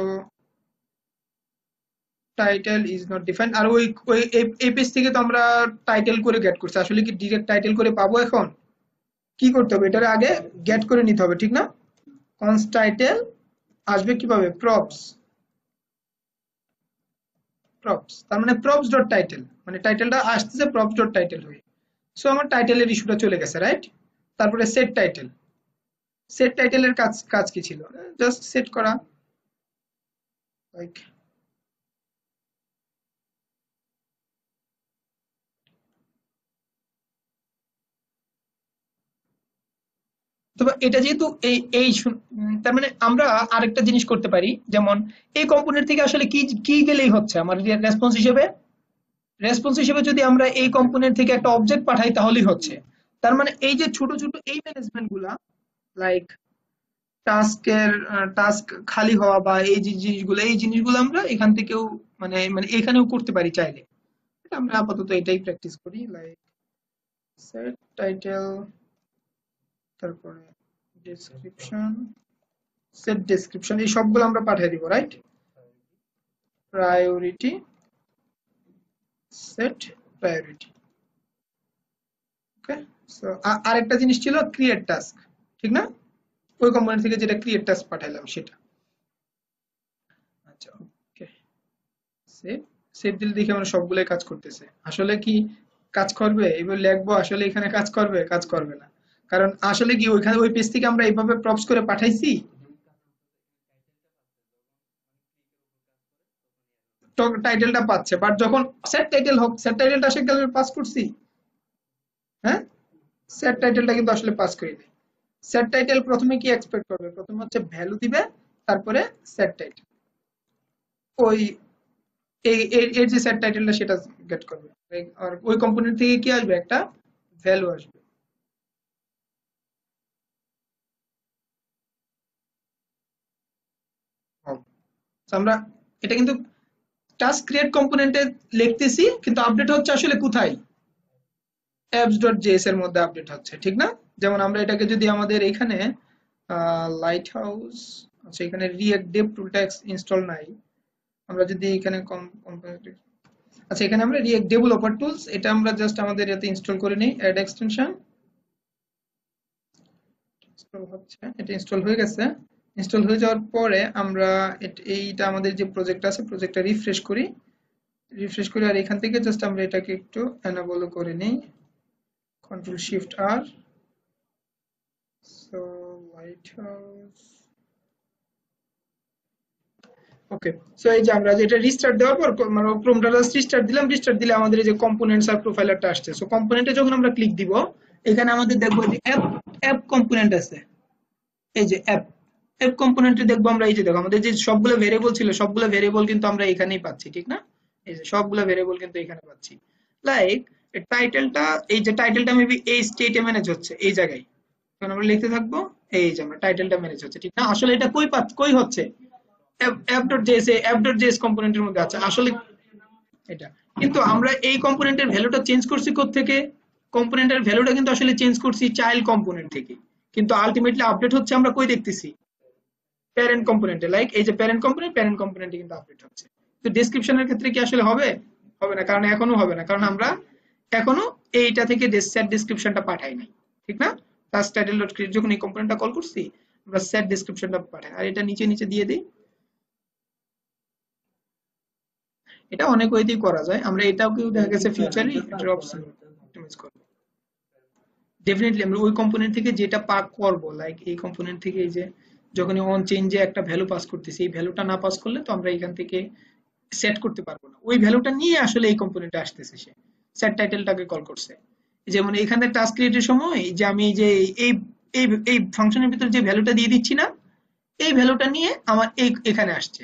title is not defined. আর ওই ওই এই পেজ থেকে তো আমরা টাইটেল করে গেট করছি, আসলে কি ডিরেক্ট টাইটেল করে পাবো? এখন কি করতে হবে, এটার আগে গেট করে নিতে হবে, ঠিক না? কনস্ট টাইটেল আসবে কিভাবে, প্রপস, তার মানে প্রপস ডট টাইটেল, মানে টাইটেলটা আসতেছে প্রপস ডট টাইটেল হয়ে। সো আমার টাইটেলের ইস্যুটা চলে গেছে, রাইট? তারপরে সেট টাইটেল, সেট টাইটেলের কাজ কাজ কি ছিল, জাস্ট সেট করা, লাইক তবে এটা যেহেতু তার মানে আমরা আরেকটা জিনিস করতে পারি, যেমন এই কম্পোনেন্ট থেকে আসলে কি কি গেলেই হচ্ছে আমার রেসপন্স হিসেবে যদি আমরা এই কম্পোনেন্ট থেকে একটা অবজেক্ট পাঠাই তাহলেই হচ্ছে। তার মানে এই যে ছোট ছোট এই ম্যানেজমেন্ট গুলা, লাইক টাস্ক খালি হওয়া বা এই জিনিসগুলো আমরা এখান থেকেও মানে মানে এখানেও করতে পারি চাইলে। আমরা আপাতত এটাই প্র্যাকটিস করি, লাইক সেট টাইটেল, তারপরে ডেসক্রিপশন, সেট ডেসক্রিপশন, এই সবগুলো আমরা পাঠিয়ে দিব, right? Priority, set priority. Okay, so আরেকটা জিনিস ছিল ক্রিয়েট টাস্ক, ঠিক না? ওই কম্পোনেন্ট থেকে যেটা ক্রিয়েট টাস্ক পাঠাইলাম সেটা। আচ্ছা, ওকে, সেভ। সেভ দিলে দেখি আমরা সবগুলোই কাজ করতেছে। আসলে কি কাজ করবে? এবার লিখবো আসলে এখানে কাজ করবে? কাজ করবে না। কারণ আসলে কি ওইখানে ওই পেজ থেকে আমরা এইভাবে প্রপস করে পাঠাইছি, টাইটেলটা পাচ্ছে, বাট যখন সেট টাইটেল হোক, সেট টাইটেলটা আসলে পাস করছি, হ্যাঁ, সেট টাইটেলটা কিন্তু আসলে পাস করিনি। সেট টাইটেল প্রথমে কি এক্সপেক্ট করবে? প্রথমে হচ্ছে ভ্যালু দিবে, তারপরে সেট টাইটেল, ওই এর যে সেট টাইটেলটা সেটা গেট করবে। আর ওই কম্পোনেন্ট থেকে কি আসবে? একটা ভ্যালু আসবে। So আমরা এটা কিন্তু টাস্ক ক্রিয়েট কম্পোনেন্টে লিখতেছি, কিন্তু আপডেট হচ্ছে আসলে কোথায়? apps.js এর মধ্যে আপডেট হচ্ছে, ঠিক না? যেমন আমরা এটাকে যদি আমাদের এখানে লাইট হাউস, আচ্ছা এখানে রিয়েক্ট ডেভ টুলটা ইনস্টল নাই, আমরা যদি এখানে আচ্ছা এখানে আমরা রিয়েক্ট ডেভেলপার টুলস, এটা আমরা জাস্ট আমাদের এতে ইনস্টল করে নিই, অ্যাড এক্সটেনশন ইনস্টল হচ্ছে, এটা ইনস্টল হয়ে গেছে। ইনস্টল হয়ে যাওয়ার পরে আমরা এইটা আমাদের যে প্রজেক্ট আছে প্রজেক্টটা রিফ্রেশ করি, আর এখান থেকে জাস্ট আমরা এটাকে একটু এনেবল করে নিই, কন্ট্রোল শিফট আর। সো লাইট হাউস, ওকে। সো এই যে আমরা যেটা রিস্টার্ট দেওয়ার পর মানে ক্রোমটা জাস্ট রিস্টার্ট দিলাম, রিস্টার্ট দিলে আমাদের এই যে কম্পোনেন্টস আর প্রোফাইলারটা আসছে। সো কম্পোনেন্টে যখন আমরা ক্লিক দিব, এখানে আমাদের দেখবো যে অ্যাপ অ্যাপ কম্পোনেন্ট আছে, এই যে অ্যাপ অ্যাপ কম্পোনেন্টে দেখবো আমরা, এই যে দেখো আমাদের যে সবগুলো ভেরিয়েবল ছিল সবগুলো ভেরিয়েবল কিন্তু আমরা এখানেই পাচ্ছি, ঠিক না? এই যে সবগুলো ভেরিয়েবল কিন্তু এখানে পাচ্ছি। লাইক টাইটেলটা, এই যে টাইটেলটা মেবি এই স্টেটে ম্যানেজ হচ্ছে এই জায়গায়, তখন আমরা লিখতে থাকবো এই যে আমরা টাইটেলটা ম্যানেজ হচ্ছে, ঠিক না? আসলে এটা কই হচ্ছে? অ্যাপ.js কম্পোনেন্টের মধ্যে আছে আসলে এটা। কিন্তু আমরা এই কম্পোনেন্টের ভ্যালুটা চেঞ্জ করছি কোত্থেকে? কম্পোনেন্টের ভ্যালুটা কিন্তু আসলে চেঞ্জ করছি চাইল্ড কম্পোনেন্ট থেকে, কিন্তু আলটিমেটলি আপডেট হচ্ছে আমরা কই দেখতেছি? প্যারেন্ট কম্পোনেন্টে। লাইক এই যে প্যারেন্ট কম্পোনেন্টে কিন্তু আপডেট হচ্ছে। তো ডেসক্রিপশনের ক্ষেত্রে কি আসলে হবে? হবে না, কারণ এখনো হবে না, কারণ আমরা এখনো এইটা থেকে সেট ডেসক্রিপশনটা পাঠাই নাই, ঠিক না? টাস্ক টাইটেল ডট ক্রিয়েট যখন এই কম্পোনেন্টটা কল করছি, আমরা সেট ডেসক্রিপশনটা পাঠাই, আর এটা নিচে নিচে দিয়ে দিই। এটা অনেক ওয়েতেই করা যায়, আমরা এটাও কেউ দেখা গেছে ফিউচারে এটার অপশন অপটিমাইজ করব। ডেফিনেটলি আমরা ওই কম্পোনেন্ট থেকে যেটা পাক করব, লাইক এই কম্পোনেন্ট থেকে এই যে যখন অন চেঞ্জে একটা ভ্যালু পাস করতেছি, এই ভ্যালুটা না পাস করলে তো আমরা এখান থেকে সেট করতে পারবো না। ওই ভ্যালুটা নিয়ে আসলে এই কম্পোনেন্টে আসতেছে, সে সেট টাইটেলটাকে কল করছে। যেমন এখানে টাস্ক ক্রিয়েটের সময় যে আমি এই যে এই এই এই ফাংশনের ভিতর যে ভ্যালুটা দিয়ে দিচ্ছি না, এই ভ্যালুটা নিয়ে আমার এখানে আসছে।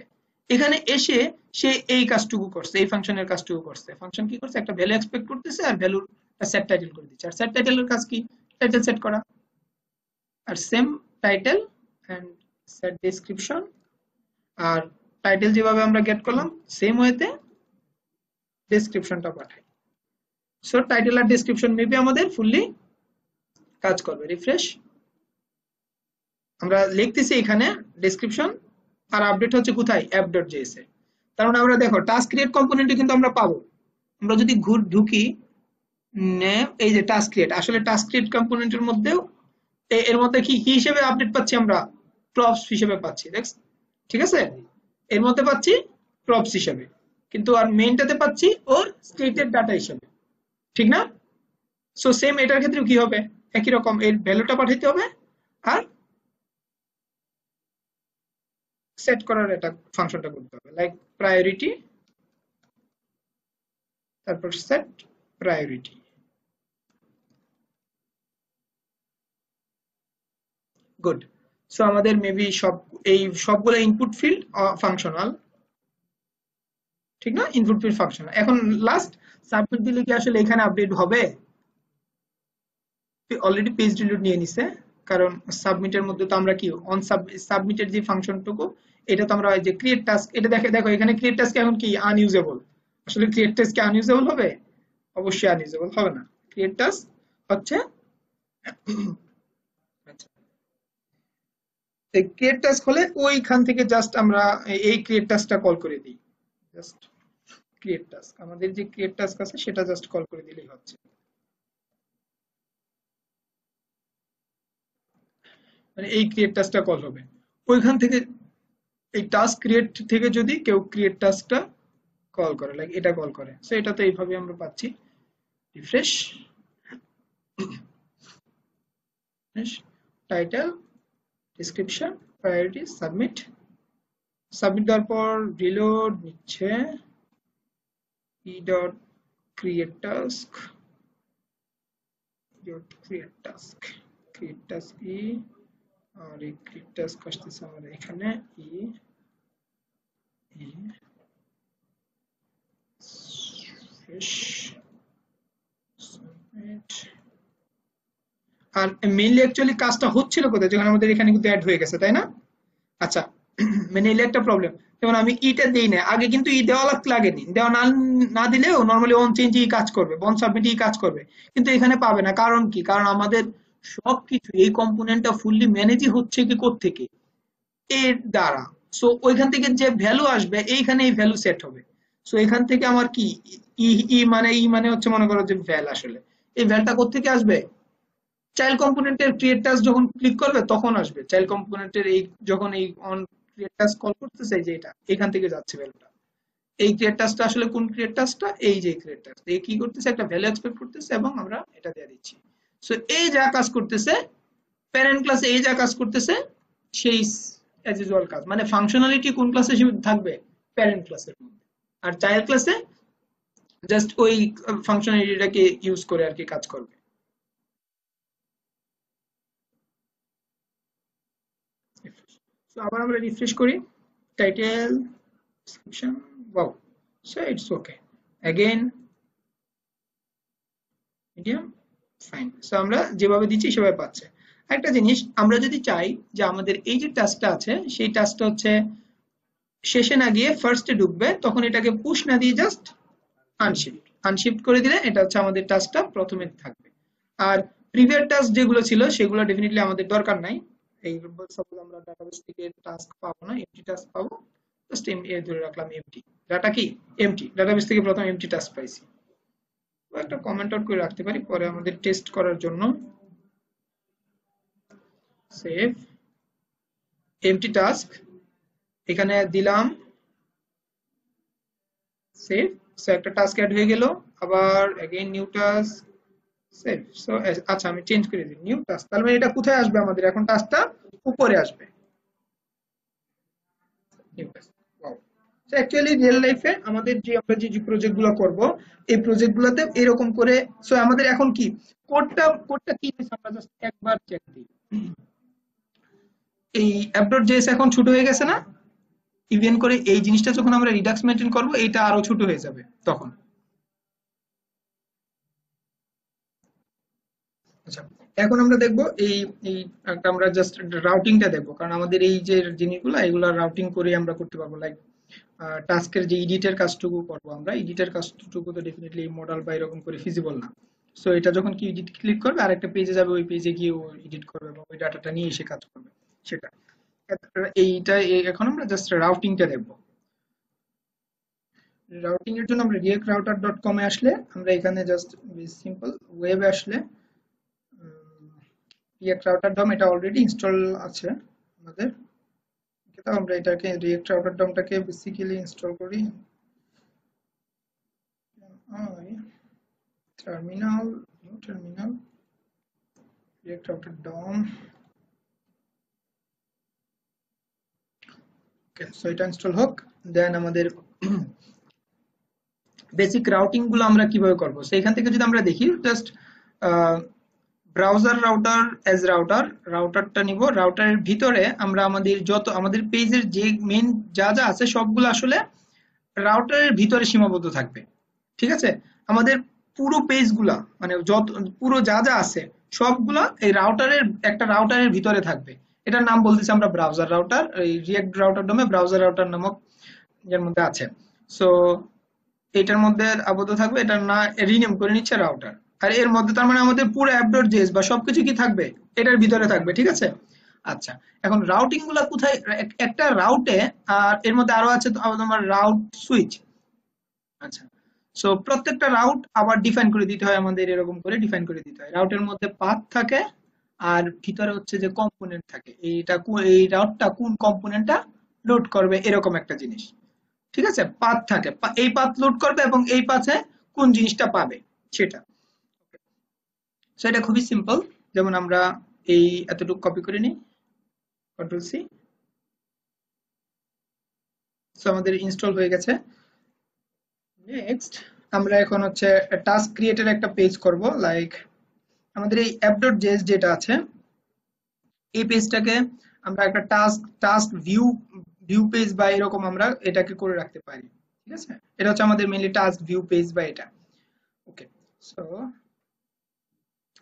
এখানে এসে সে এই কাজটুকু করছে, এই ফাংশনের কাজটুকু করছে। ফাংশন কি করছে? একটা ভ্যালু এক্সপেক্ট করতেছে আর ভ্যালুর সেট টাইটেল করে দিচ্ছে। আর সেট টাইটেলের কাজ কি? টাইটেল সেট করা। আর same title and set description, আর টাইটেল যেভাবে আমরা গেট করলাম সেম ওয়েতে ডেসক্রিপশনটা পাঠাই। সো টাইটেল আর ডেসক্রিপশন মেবি আমাদের ফুললি কাজ করবে। রিফ্রেশ, আমরা লিখতেছি এখানে ডেসক্রিপশন, আর আপডেট হচ্ছে কোথায়? app.js এ। তার মানে আমরা দেখো টাস্ক ক্রিয়েট কম্পোনেন্টে কিন্তু আমরা পাবো। আমরা যদি ঢুকি এই যে টাস্ক ক্রিয়েট, আসলে টাস্ক ক্রিয়েট কম্পোনেন্টের মধ্যেও এর মধ্যে কি কি হিসেবে আপডেট পাচ্ছি আমরা? প্রপস হিসেবে পাচ্ছি, দেখ, ঠিক আছে? এর মধ্যে পাচ্ছি প্রপস হিসেবে, কিন্তু আর মেইনটাতে পাচ্ছি ওর স্টেটের ডাটা হিসেবে, ঠিক না? সো সেম এটার ক্ষেত্রেও কি হবে? একই রকম এর ভ্যালুটা পাঠাইতে হবে, আর সেট করার এটা ফাংশনটা করতে হবে, লাইক প্রায়োরিটি, তারপর সেট প্রায়োরিটি। গুড। সো আমাদের মেবি এই সবগুলো ইনপুট ফিল্ড ফাংশনাল, ঠিক না? Input field functional. এখন লাস্ট সাবমিট দিলে কি আসলে এখানে আপডেট হবে? অলরেডি পেজ ডিলিট নিয়ে নিছে, কারণ সাবমিটের মধ্যে তো আমরা কি অন সাবমিটের যে ফাংশনটুকু, এটা তো আমরা যে ক্রিয়েট টাস্ক, এটা দেখে দেখো এখানে ক্রিয়েট টাস্ক এখন কি আনইউজেবল। আসলে ক্রিয়েট টাস্ক কি আনইউজেবল হবে? অবশ্যই আনইউজেবল হবে না। ক্রিয়েট টাস্ক হচ্ছে আচ্ছা, এই ক্রিয়েট টাস্ক হলে ওইখান থেকে জাস্ট আমরা এই ক্রিয়েট টাস্কটা কল করে দিই। জাস্ট ক্রিয়েট টাস্ক, আমাদের যে ক্রিয়েট টাস্ক আছে সেটা জাস্ট কল করে দিলেই হচ্ছে। মানে এই ক্রিয়েট টাস্কটা কল হবে ওইখান থেকে। এই টাস্ক ক্রিয়েট থেকে যদি কেউ ক্রিয়েট টাস্কটা কল করে, লাইক এটা কল করে, সো এটা তো এইভাবে আমরা পাচ্ছি। Refresh, title, description, priority, submit. Submit দেওয়ার পর রিলোড নিচ্ছে। E dot create task, create task, create task e, আর এই ক্রিয়েট টাস্ক আসতেছে আমাদের এখানে ই, ফ্রেশ, সাবমিট। আর মেইনলি অ্যাকচুয়ালি কাজটা হচ্ছিল কোথায়, যখন আমাদের এখানে কিন্তু অ্যাড হয়ে গেছে, তাই না? আচ্ছা, মানে এলে একটা প্রবলেম, যেমন আমি ইটা দেই না আগে, কিন্তু ই দেওয়া লাগেনি, দেওয়া না না দিলেও নর্মালি অন চেঞ্জ ই কাজ করবে, বন সাবমিট ই কাজ করবে, কিন্তু এখানে পাবে না। কারণ কি? কারণ আমাদের সবকিছু এই কম্পোনেন্টটা ফুললি ম্যানেজই হচ্ছে কি থেকে এর দ্বারা। সো ওইখান থেকে যে ভ্যালু আসবে এইখানে এই ভ্যালু সেট হবে। সো এখান থেকে আমার কি ই, ই মানে হচ্ছে মনে করো যে ভ্যাল, আসলে এই ভ্যালটা কোত্থেকে আসবে? চাইল্ড কম্পোনেন্টের ক্রিয়েট টাস্ক যখন ক্লিক করবে তখন আসবে। চাইল্ড কম্পোনেন্টের এই যখন এই অন ক্রিয়েট টাস্ক কল করতেছে, যে এটা এখান থেকে যাচ্ছে ভ্যালুটা। এই ক্রিয়েট টাস্কটা আসলে কোন ক্রিয়েট টাস্কটা? এই যে ক্রিয়েট টাস্ক, এই কি করতেছে? একটা ভ্যালু এক্সপেক্ট করতেছে এবং আমরা এটা দিয়ে দিচ্ছি। সো এই যা কাজ করতেছে প্যারেন্ট ক্লাসে, এই যা কাজ করতেছে সেই অ্যাজ ইউজুয়াল কাজ, মানে ফাংশনালিটি কোন ক্লাসে থাকবে? প্যারেন্ট ক্লাসের মধ্যে। আর চাইল্ড ক্লাসে জাস্ট ওই ফাংশনালিটিটাকে ইউজ করে আর কি কাজ করবে। So আবার আমরা রিফ্রেশ করি, title, description, wow, so it's okay, again medium, fine. So আমরা যেভাবে দিচ্ছি সেভাবে পাচ্ছে। একটা জিনিস আমরা যদি চাই যে আমাদের এই যে টাস্কটা আছে সেই টাস্কটা হচ্ছে শেষে না গিয়ে ফার্স্টে ঢুকবে, তখন এটাকে পুশ না দিয়ে জাস্ট আনশিফট করে দিলে এটা হচ্ছে আমাদের টাস্কটা প্রথমে থাকবে। আর প্রিভিয়াস টাস্ক যেগুলো ছিল সেগুলো ডেফিনেটলি আমাদের দরকার নাই। এই সাপোজ আমরা ডাটাবেস থেকে টাস্ক পাবো না, এমটি টাস্ক পাবো, জাস্ট এমটি ধরে রাখলাম, এমটি ডাটা কি এমটি, ডাটাবেস থেকে প্রথম এমটি টাস্ক পাইছি। একটা কমেন্ট আউট করে রাখতে পারি পরে আমাদের টেস্ট করার জন্য। সেভ এমটি টাস্ক, এখানে দিলাম সেভ। সো একটা টাস্ক অ্যাড হয়ে গেল। আবার again new task, save. So আচ্ছা আমি চেঞ্জ করে দিই, নিউ টাস্ক। তাহলে মানে এটা কোথায় আসবে? আমাদের এখন টাস্কটা উপরে আসবে। New task, wow. So actually real লাইফে আমাদের যে আমরা যে প্রজেক্ট গুলো করব, এই প্রজেক্ট গুলোতে এরকম করে। সো আমাদের এখন কি কোডটা কি হয়েছে আমরা জাস্ট একবার চেক দিই। এই app.js এখন ছোট হয়ে গেছে না? ইভেন করে এই জিনিসটা যখন আমরা রিডাক্স মেনটেন করব এটা আরো ছোট হয়ে যাবে তখন। আচ্ছা, এখন আমরা দেখব এই এই আমরা জাস্ট রাউটিংটা দেখবো, কারণ আমাদের এই যে জিনিসগুলো এগুলো রাউটিং করে আমরা করতে পারবো। লাইক টাস্কের যে এডিটের কাজটুকু করবো, আমরা এডিটের কাজটুকু তো ডেফিনেটলি মডেল বা এরকম করে ফিজিবল না। সো এটা যখন কি এডিট ক্লিক করবে আর একটা পেজে যাবে, ওই পেজে গিয়ে ও এডিট করবে এবং ওই ডাটাটা নিয়ে এসে কাজ করবে সেটা। এইটা এখন আমরা জাস্ট রাউটিংটা দেখবো। রাউটিং এর জন্য আমরা reactrouter.com এ আসলে আমরা এখানে জাস্ট সিম্পল ওয়েবে আসলে reactrouter.com এটা অলরেডি ইনস্টল আছে আমাদের। তো আমরা এটাকে reactrouter.com-টাকে বেসিক্যালি ইনস্টল করি। Terminal, new terminal, reactrouter.com। ওকে, সো এটা ইনস্টল হোক। দেন আমাদের বেসিক রাউটিং গুলো আমরা কিভাবে করব, সেইখান থেকে যদি আমরা দেখি just browser router as router, রাউটারটা নিব, রাউটারের ভিতরে আমরা আমাদের পেজের যে মেন যা যা আছে সবগুলো আসলে রাউটারের ভিতরে সীমাবদ্ধ থাকবে। ঠিক আছে, আমাদের পুরো পেজগুলা মানে যত পুরো যা যা আছে সবগুলা এই রাউটারের ভিতরে থাকবে। এটার নাম বলতেছি আমরা ব্রাউজার রাউটার। এই রিয়েক্ট রাউটার ডোমে ব্রাউজার রাউটার নামক এর মধ্যে আছে। সো এটার মধ্যে আবদ্ধ থাকবে, এটার না রিনেম করে নিচ্ছে রাউটার। আর এর মধ্যে তার মানে আমাদের পুরো app.js বা সবকিছু কি থাকবে, এটার ভিতরে থাকবে। ঠিক আছে, আচ্ছা এখন রাউটিং গুলা কোথায়, একটা রাউটে আর এর মধ্যে আরো আছে তোমার রাউট সুইচ। আচ্ছা, সো প্রত্যেকটা রাউট আবার ডিফাইন করে দিতে হয় আমাদের, এরকম করে ডিফাইন করে দিতে হয়। রাউটের মধ্যে পাথ থাকে আর ভিতরে হচ্ছে যে কম্পোনেন্ট থাকে, এই রাউটটা কোন কম্পোনেন্টটা লোড করবে এরকম একটা জিনিস। ঠিক আছে, পাথ থাকে, এই পাথ লোড করবে এবং এই পাথে কোন জিনিসটা পাবে সেটা। সেটা খুবই সিম্পল, যেমন আমরা এই এতটুকু কপি করে নিই, কন্ট্রোল সি। সো আমাদের ইনস্টল হয়ে গেছে। নেক্সট আমরা এখন হচ্ছে টাস্ক ক্রিয়েটের একটা পেজ করব। লাইক আমাদের এই app.js যেটা আছে এই পেজটাকে আমরা একটা টাস্ক ভিউ পেজ বা এরকম আমরা এটাকে করে রাখতে পারি। ঠিক আছে, এটা হচ্ছে আমাদের মেইনলি টাস্ক ভিউ পেজ বা এটা। ওকে, সো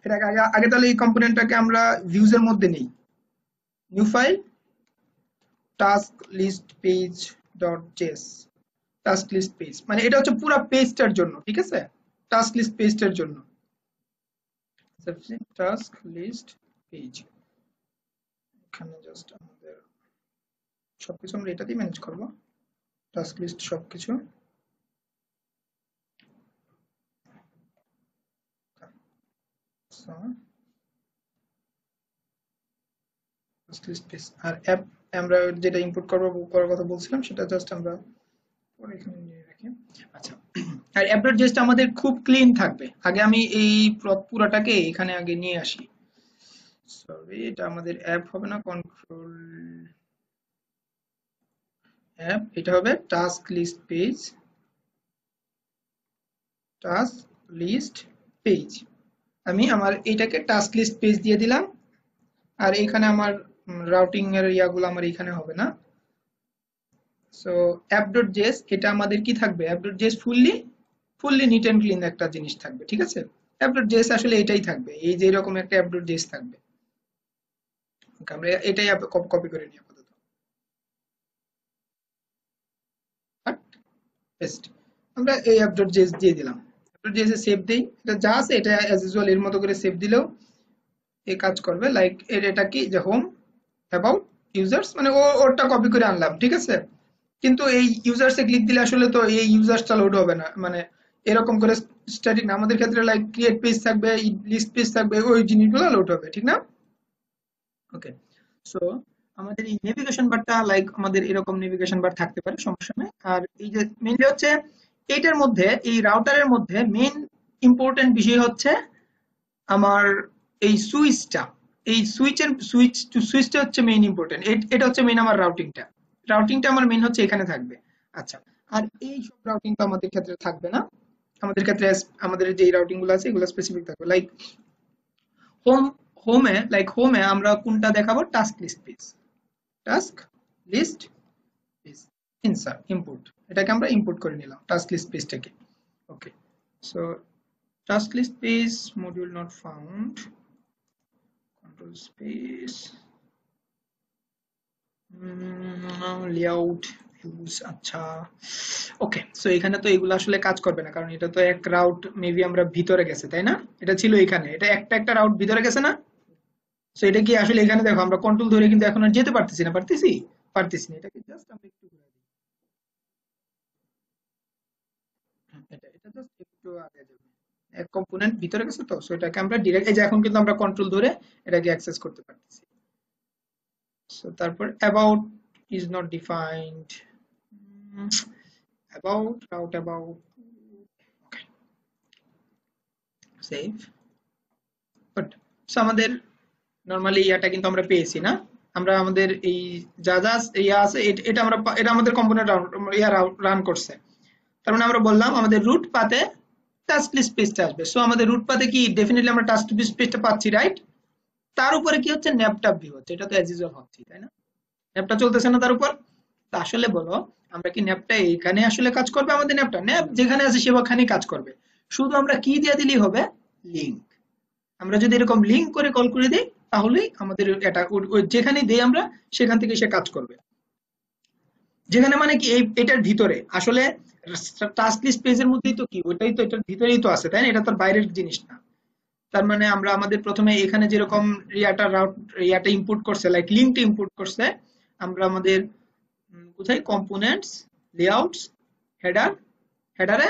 এটাকে আগে তাহলে এই কম্পোনেন্টটাকে আমরা ভিউজ এর মধ্যে নেই। New file, task list page dot JS. Task list page মানে এটা হচ্ছে পুরো পেজটার জন্য। ঠিক আছে, টাস্ক লিস্ট পেজটার জন্য টাস্ক লিস্ট পেজ। এখানে জাস্ট আমাদের সবকিছু আমরা এটা দিয়ে ম্যানেজ করব, টাস্ক লিস্ট সবকিছু। আর অ্যাপ আমরা যেটা ইম্পোর্ট করার কথা বলছিলাম সেটা জাস্ট আমরা পরে এখানে নিয়ে রাখি। আচ্ছা, আর অ্যাপ.js আমাদের খুব ক্লিন থাকবে। আগে আমি এই পুরাটাকে এখানে আগে নিয়ে আসি। সরি, এটা আমাদের অ্যাপ হবে না, কন্ট্রোল অ্যাপ, এটা হবে task list page, task list page. আমি আমার এটাকে টাস্ক লিস্ট পেজ দিয়ে দিলাম। আর এখানে আমার রাউটিং এর ইয়াগুলো আমার এখানে হবে না। সো app.js এটা আমাদের কি থাকবে, app.js fully neat and clean একটা জিনিস থাকবে। ঠিক আছে, app.js আসলে এটাই থাকবে, এই যে এরকম একটা app.js থাকবে। আমরা এটাই কপি করে নিই আপাতত, পেস্ট। আমরা এই app.js দিয়ে দিলাম, app.js এ সেভ দেই। এটা যা আছে এটা অ্যাজ ইউজুয়াল এর মতো করে সেভ দিলেও এই কাজ করবে। লাইক এটা কি যে হোম অ্যাবাউট ইউজার্স মানে ওরটা কপি করে আনলাম। ঠিক আছে, কিন্তু এই ইউজার্সে ক্লিক দিলে আসলে তো এই ইউজার্সটা লোড হবে না, মানে এরকম করে স্ট্যাটিক না। আমাদের ক্ষেত্রে লাইক ক্রিয়েট পেজ থাকবে, লিস্ট পেজ থাকবে, ওই জিনিসগুলো লোড হবে। ঠিক না? ওকে, সো আমাদের এই নেভিগেশন বারটা লাইক আমাদের এরকম নেভিগেশন বার থাকতে পারে, সমস্যা নেই। আর এই যে মেইনলি হচ্ছে এইটার মধ্যে, এই রাউটারের মধ্যে মেইন ইম্পর্টেন্ট বিষয় হচ্ছে আমার এই সুইচটা। এই সুইচটা হচ্ছে মেইন ইম্পর্টেন্ট। এটা হচ্ছে মেইন আমার রাউটিংটা আমার মেইন হচ্ছে এখানে থাকবে। আচ্ছা, আর এই সব রাউটিং তো আমাদের ক্ষেত্রে থাকবে না। আমাদের ক্ষেত্রে আমাদের যে রাউটিং গুলো আছে এগুলো স্পেসিফিক থাকবে। লাইক হোম হোমে আমরা কোনটা দেখাবো, task list page, task list page insert import, এটাকে আমরা ইম্পোর্ট করে নিলাম টাস্ক লিস্ট পেজটাকে। Okay, so task list page module not found, control space layout views। আচ্ছা, ওকে, সো এখানে তো এগুলো আসলে কাজ করবে না, কারণ এটা তো এক রাউট মেবি আমরা ভিতরে গেছে, তাই না? এটা ছিল এখানে, এটা একটা রাউট ভিতরে গেছে না? সো এটা কি আসলে এখানে দেখো আমরা কন্ট্রোল ধরে কিন্তু এখন আর যেতে পারতেছি না, পারতেছি না। এটাকে জাস্ট আমরা একটু ঘুরে দিই, এটা জাস্ট একটু আগে যাবে, এক কম্পোনেন্ট ভিতরে গেছে তো, সো এটাকে আমরা ডিরেক্ট এই যে এখন কিন্তু আমরা কন্ট্রোল ধরে এটাকে অ্যাক্সেস করতে পারতেছি। সো তারপর about is not defined, about route about, okay, save but। So আমাদের নরমালি ইয়াটা কিন্তু আমরা পেয়েছি না, আমরা আমাদের এই যা যা ইয়া আছে এটা এটা আমাদের কম্পোনেন্ট ইয়া রান করছে। তার মানে আমরা বললাম আমাদের রুট পাতে টাস্ক লিস্ট পেজটা আসবে। সো আমাদের রুট পাথে কি ডেফিনেটলি আমরা টাস্ক লিস্ট পেজটা পাচ্ছি, রাইট? তার উপরে কি হচ্ছে, ন্যাপটপ ভিউ হচ্ছে, এটা তো অ্যাজ ইউজুয়াল হচ্ছে, তাই না? ন্যাপটা চলতেছে না তার উপর। তা আসলে বলো, আমরা কি ন্যাপটা এখানে আসলে কাজ করবে? আমাদের ন্যাপটা ন্যাপ যেখানে আছে সেখানেই কাজ করবে, শুধু আমরা কি দিয়ে দিলেই হবে, লিংক। আমরা যদি এরকম লিংক করে কল করে দিই, তাহলেই আমাদের এটা যেখানে দেই আমরা সেখান থেকে সে কাজ করবে। যেখানে মানে কি এটার ভিতরে আসলে টাস্ক লিস্ট পেজের মধ্যেই তো কি, ওইটাই তো এটার ভিতরেই তো আছে, তাই না? এটা তো বাইরের জিনিস না। তার মানে আমরা আমাদের প্রথমে এখানে যেরকম ইয়াটা ইম্পোর্ট করছে, লাইক লিঙ্কটা ইম্পোর্ট করছে, আমরা আমাদের কোথায় কম্পোনেন্টস, লেআউটস, হেডার, হেডারে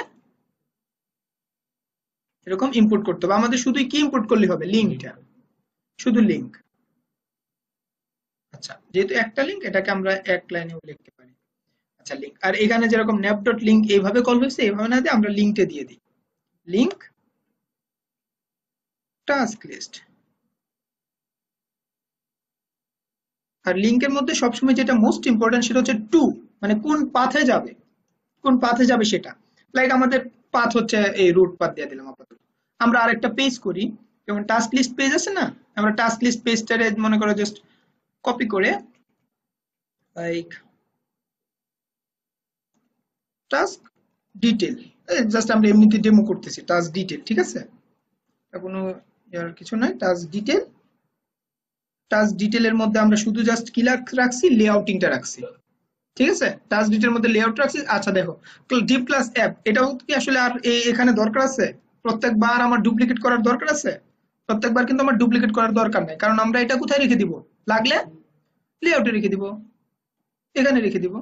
এরকম ইম্পোর্ট করতে হবে। আমাদের শুধু কি ইম্পোর্ট করলে হবে, লিঙ্কটা, শুধু লিঙ্ক। আচ্ছা, যেহেতু একটা লিঙ্ক, এটাকে আমরা এক লাইনেও লিখতে পারি। আচ্ছা, লিঙ্ক। আর এখানে যেরকম ন্যাপ ডট লিঙ্ক এইভাবে কল হয়েছে, এইভাবে না দিয়ে আমরা লিঙ্কটা দিয়ে দিই, লিঙ্ক টাস্ক লিস্ট। আর লিঙ্কের মধ্যে সবসময় যেটা মোস্ট ইম্পর্টেন্ট সেটা হচ্ছে টু, মানে কোন পাথে যাবে, কোন পাথে যাবে সেটা। লাইক আমাদের পাথ হচ্ছে এই রুট পাথ দিয়ে দিলাম আপাতত। আমরা আরেকটা পেজ করি, যেমন টাস্ক লিস্ট পেজ আছে না, আমরা টাস্ক লিস্ট পেজটারে মনে করো জাস্ট কপি করে, লাইক টাস্ক ডিটেল, জাস্ট আমরা এমনিতে ডেমো করতেছি, টাস্ক ডিটেল, ঠিক আছে? কোনো ইয়ার কিছু নাই, টাস্ক ডিটেল। টাস্ক ডিটেলের মধ্যে আমরা শুধু জাস্ট কি রাখছি, লেআউটিংটা রাখছি, ঠিক আছে? টাস্ক ডিটেলের মধ্যে লেআউট রাখছি। আচ্ছা দেখো, ডিপ ক্লাস অ্যাপ, এটাও কি আসলে আর এখানে দরকার আছে? প্রত্যেকবার আমার ডুপ্লিকেট করার দরকার আছে? প্রত্যেকবার কিন্তু আমার ডুপ্লিকেট করার দরকার নাই, কারণ আমরা এটা কোথায় রেখে দিব, লাগলে লেআউটে রেখে দিব, এখানে রেখে দিব,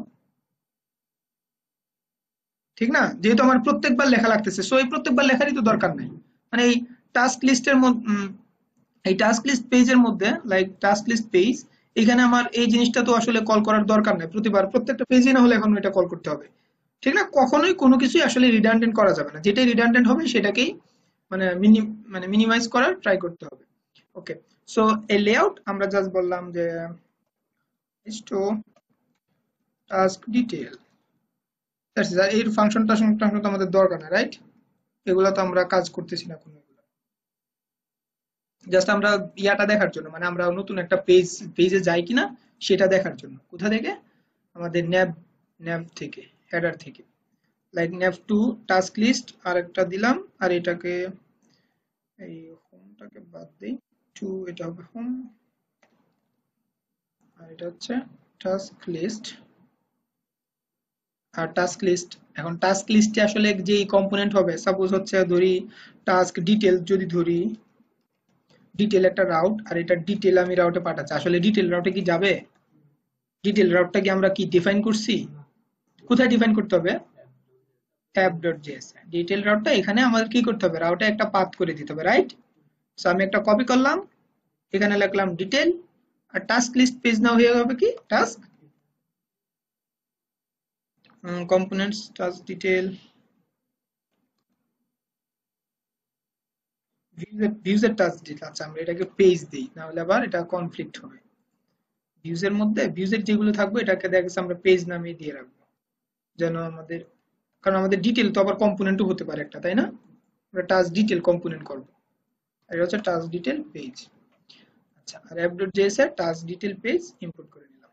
ঠিক না? যেহেতু আমার প্রত্যেকবার লেখা লাগতেছে, সো এই প্রত্যেকবার লেখারই তো দরকার নাই। মানে এই টাস্ক লিস্টের মধ্যে, এই টাস্ক লিস্ট পেজের মধ্যে, লাইক টাস্ক লিস্ট পেজ, এখানে আমার এই জিনিসটা তো আসলে কল করার দরকার নাই প্রতিবার, প্রত্যেকটা পেজে না হলে এখন এটা কল করতে হবে, ঠিক না? কখনোই কোনো কিছুই আসলে রিডান্ডেন্ট করা যাবে না, যেটাই রিডান্ডেন্ট হবে সেটাকেই মানে মিনিমাইজ করার ট্রাই করতে হবে। ওকে, সো এই লেআউট আমরা জাস্ট বললাম যে টু টাস্ক ডিটেল, এর ফাংশনটা তো আমাদের দরকার না, রাইট? এগুলো তো আমরা কাজ করতেছি না কোনো, জাস্ট আমরা ইয়াটা দেখার জন্য, মানে আমরা নতুন একটা পেজে যাই কিনা সেটা দেখার জন্য। কোথা থেকে, আমাদের ন্যাব, ন্যাব থেকে, হেডার থেকে, লাইক ন্যাব টু টাস্ক লিস্ট আর একটা দিলাম, আর এটাকে এই হোমটাকে বাদ দেই, টু এটা হবে হোম, আর এটা হচ্ছে টাস্ক লিস্ট। আর টাস্ক লিস্ট, এখন টাস্ক লিস্টে আসলে যেই কম্পোনেন্ট হবে, সাপোজ হচ্ছে ধরি টাস্ক ডিটেল, যদি ধরি ডিটেল একটা রাউট, আর এটা ডিটেল আমি রাউটে পাঠাচ্ছি, আসলে ডিটেল রাউটে কি যাবে? ডিটেল রাউটটা কি আমরা কি ডিফাইন করছি? কোথায় ডিফাইন করতে হবে, app.js। ডিটেল রাউটটা এখানে আমাদের কি করতে হবে, রাউটে একটা পাথ করে দিতে হবে, রাইট? সো আমি একটা কপি করলাম, এখানে লিখলাম ডিটেল, আর টাস্ক লিস্ট পেজ নাও হয়ে যাবে কি টাস্ক কম্পোনেন্টস টাস্ক ডিটেল ভিউজের টাস্ক ডিটেল। আচ্ছা, আমরা এটাকে পেজ দিই, না হলে আবার এটা কনফ্লিক্ট হবে। ভিউজের মধ্যে ভিউজের যেগুলো থাকবে এটাকে দেখা গেছে আমরা পেজ নামে দিয়ে রাখবো, যেন আমাদের, কারণ আমাদের ডিটেল তো আবার কম্পোনেন্টও হতে পারে একটা, তাই না? আমরা টাস্ক ডিটেল কম্পোনেন্ট করব, আর এটা হচ্ছে টাস্ক ডিটেল পেজ। আচ্ছা, আর app.js এর টাস্ক ডিটেল পেজ ইম্পোর্ট করে নিলাম,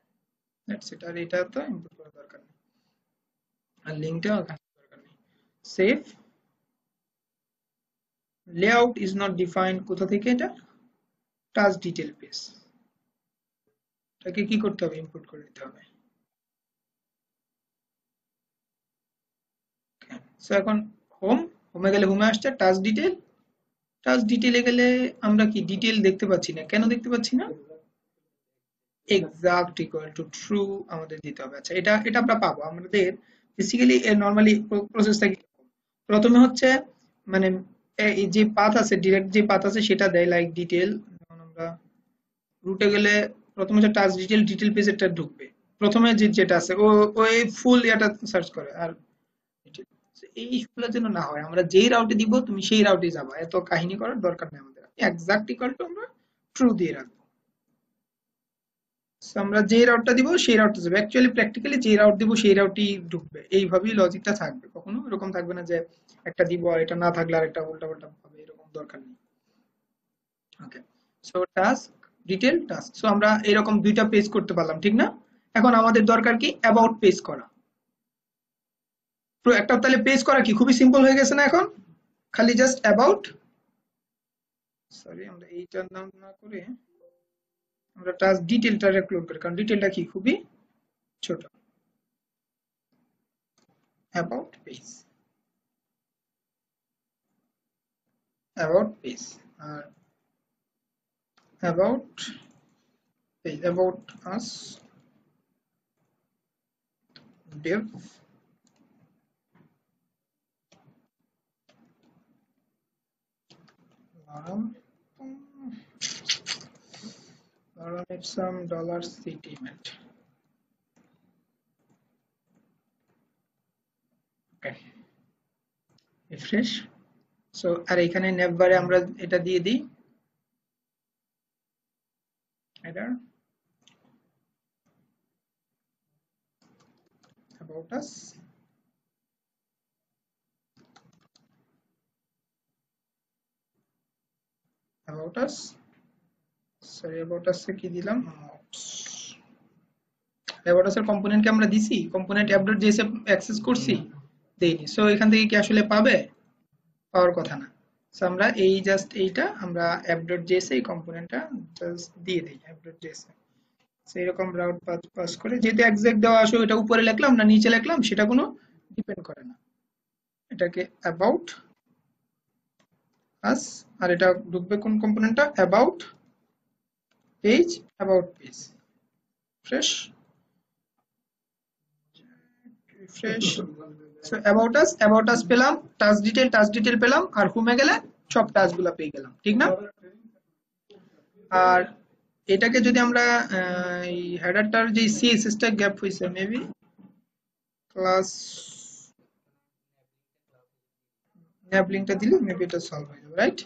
দ্যাটস ইট। আর এটা তো ইম্পোর্ট করার দরকার নেই, আর লিংকটা দরকার নেই। Save layout is not defined, কোথা থেকে এটা, টাস্ক ডিটেল পেজ, এটাকে কি করতে হবে, ইম্পোর্ট করে নিতে হবে। সো এখন হোমে গেলে হোমে আসছে টাস্ক ডিটেল, টাস্ক ডিটেলে গেলে আমরা কি ডিটেল দেখতে পাচ্ছি না, কেন দেখতে পাচ্ছি না? এক্সাক্ট ইকুয়াল টু ট্রু আমাদের দিতে হবে। আচ্ছা, এটা এটা আমরা পাবো, আমাদের বেসিক্যালি এর নরমালি প্রসেসটা কি, প্রথমে হচ্ছে মানে এই যে পাথ আছে, ডিরেক্ট যে পাথ আছে সেটা দেয়, লাইক ডিটেল। যেমন আমরা রুটে গেলে প্রথমে হচ্ছে টাস্ক ডিটেল, ডিটেল পেজেরটা ঢুকবে, প্রথমে যেটা আছে ওই ফুল এটা সার্চ করে, আর detail। So, এই ইস্যুগুলোর জন্য না হয়, আমরা যেই রাউটে দিব তুমি সেই রাউটে যাবা, এত কাহিনী করার দরকার নেই আমাদের। এক্সাক্ট ইকুয়াল টু আমরা ট্রু দিয়ে রাখবো। So, আমরা যে রাউটটা দিব সেই রাউটটা যাবে, অ্যাকচুয়ালি প্র্যাকটিক্যালি যে রাউট দিব সেই রাউটই ঢুকবে, এইভাবেই লজিকটা থাকবে, কখনো এরকম থাকবে না যে একটা দিব আর এটা না থাকলে আর একটা উল্টা পাল্টা হবে, এরকম দরকার নেই। Okay, so task detail task, so আমরা এরকম দুইটা পেজ করতে পারলাম, ঠিক না? এখন আমাদের দরকার কি অ্যাবাউট পেজ করা। তো একটা তাহলে পেজ করা কি খুবই সিম্পল হয়ে গেছে না এখন, খালি জাস্ট অ্যাবাউট, সরি আমরা এইটার নাম না করে আমরা টাস্ক ডিটেলটা ইনক্লুড করি, কারণ ডিটেলটা কি খুবই ছোট। অ্যাবাউট পেজ, অ্যাবাউট পেজ আর about page, about us dev need some dollar sentiment. Okay, refresh. So আর এখানে নেভারে আমরা এটা দিয়ে দিই, header about us, about us, sorry about us কি দিলাম, about us এর কম্পোনেন্ট কে আমরা দিছি, কম্পোনেন্ট app.js এ অ্যাক্সেস করছি, দেইনি, সো এখান থেকে কি আসলে পাবে? পাওয়ার কথা না। সো আমরা এই জাস্ট এইটা আমরা app.js এই কম্পোনেন্টটা জাস্ট দিয়ে দেই app.js এ। সো এরকম রাউট পাস করে, যেহেতু এক্সাক্ট দেওয়া আসে এটা উপরে লিখলাম না নিচে লিখলাম সেটা কোনো ডিপেন্ড করে না। এটাকে অ্যাবাউট আস, আর এটা ঢুকবে কোন কম্পোনেন্টটা, about page, about page, fresh refresh. So about us পেলাম, টাস্ক ডিটেল পেলাম, আর হোমে গেলে সব টাস্কগুলো পেয়ে গেলাম, ঠিক না? আর এটাকে যদি আমরা এই হেডারটার যে সিএসএস টা গ্যাপ হইছে, মেবি ক্লাস ন্যাপ লিংকটা দিলে মেবি এটা সলভ হয়ে যাবে, রাইট?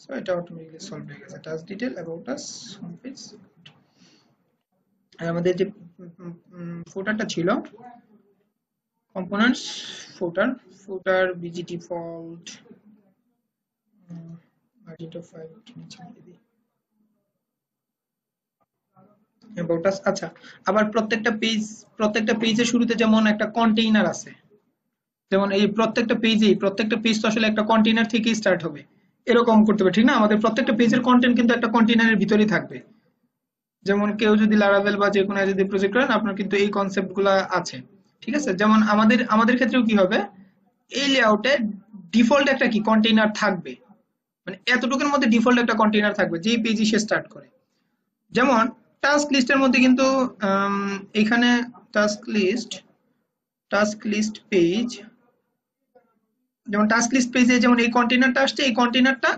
সো এটা অটোমেটিক্যালি সলভ হয়ে গেছে, task detail, about us, home page. আর আমাদের যে ফুটারটা ছিল, কম্পোনেন্টস ফুটার বিজি ডিফল্ট মার্জিনটা 5 নিচে দিয়ে দিই, অ্যাবাউট আস। আচ্ছা, আবার প্রত্যেকটা পেজের শুরুতে যেমন একটা কন্টেইনার আছে, যেমন এই প্রত্যেকটা পেজ তো আসলে একটা কন্টেইনার থেকেই স্টার্ট হবে, এরকম করতে হবে, ঠিক না? আমাদের প্রত্যেকটা পেজের কন্টেন্ট কিন্তু একটা কন্টেইনারের ভিতরেই থাকবে। যেমন কেউ যদি লারাভেল বা যে কোনো যদি প্রজেক্ট করেন, আপনার কিন্তু এই কনসেপ্ট গুলা আছে, ঠিক আছে? যেমন আমাদের ক্ষেত্রেও কি হবে, এই লেআউটে ডিফল্ট একটা কি কন্টেইনার থাকবে, মানে এতটুকুর মধ্যে ডিফল্ট একটা কন্টেইনার থাকবে যেই পেজই সে স্টার্ট করে। যেমন টাস্ক লিস্টের মধ্যে কিন্তু এখানে টাস্ক লিস্ট পেজ, যেমন টাস্ক লিস্ট পেজে যেমন এই কন্টেইনারটা আসছে, এই কন্টেইনারটা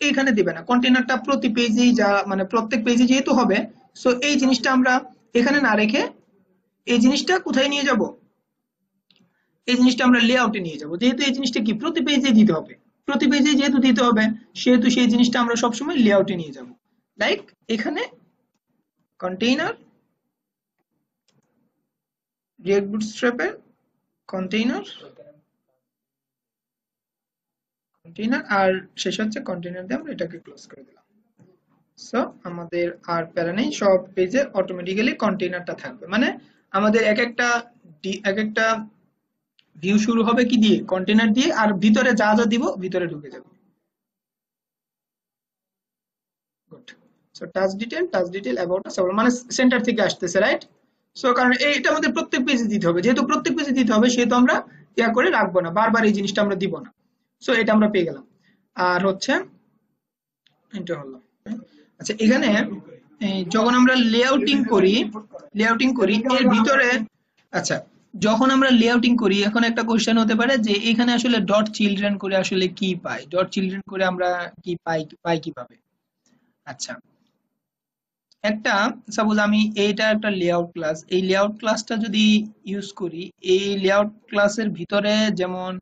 এইখানে দিবে না, কন্টেইনারটা প্রতি পেজেই যা মানে প্রত্যেক পেজে যেহেতু হবে, সো এই জিনিসটা আমরা এখানে না রেখে এই জিনিসটা কোথায় নিয়ে যাব, এই জিনিসটা আমরা লেআউটে নিয়ে যাব, যেহেতু এই জিনিসটা কি প্রতি পেজে দিতে হবে, প্রতি পেজে যেহেতু দিতে হবে সেহেতু সেই জিনিসটা আমরা সবসময় লেআউটে নিয়ে যাব। লাইক এখানে কন্টেইনার, রিয়েক্ট বুটস্ট্র্যাপের কন্টেইনার, আর শেষ হচ্ছে কন্টেইনার দিয়ে আমরা এটাকে ক্লোজ করে দিলাম। সো আমাদের আর প্যারা নেই, সব পেজে অটোমেটিক্যালি কন্টেইনারটা থাকবে, মানে আমাদের এক একটা ভিউ শুরু হবে কি দিয়ে, কন্টেইনার দিয়ে, আর ভিতরে যা যা দিব ভিতরে ঢুকে যাবে। Good. So task detail about আস, মানে সেন্টার থেকে আসতেছে, রাইট? সো কারণ এইটা আমাদের প্রত্যেক পেজে দিতে হবে, যেহেতু প্রত্যেক পেজে দিতে হবে সেহেতু আমরা ইয়া করে রাখবো না, বারবার এই জিনিসটা আমরা দিব না। সো এটা আমরা পেয়ে গেলাম। আর হচ্ছে এটা হলো, আচ্ছা এখানে যখন আমরা লেআউটিং করি এর ভিতরে, আচ্ছা যখন আমরা লেআউটিং করি, এখন একটা কোশ্চেন হতে পারে যে এখানে আসলে ডট চিলড্রেন করে আসলে কি পাই, ডট চিলড্রেন করে আমরা কি পাই কিভাবে? আচ্ছা, একটা সাপোজ আমি এইটা একটা লেআউট ক্লাস, এই লেআউট ক্লাসটা যদি ইউজ করি, এই লেআউট ক্লাসের ভিতরে যেমন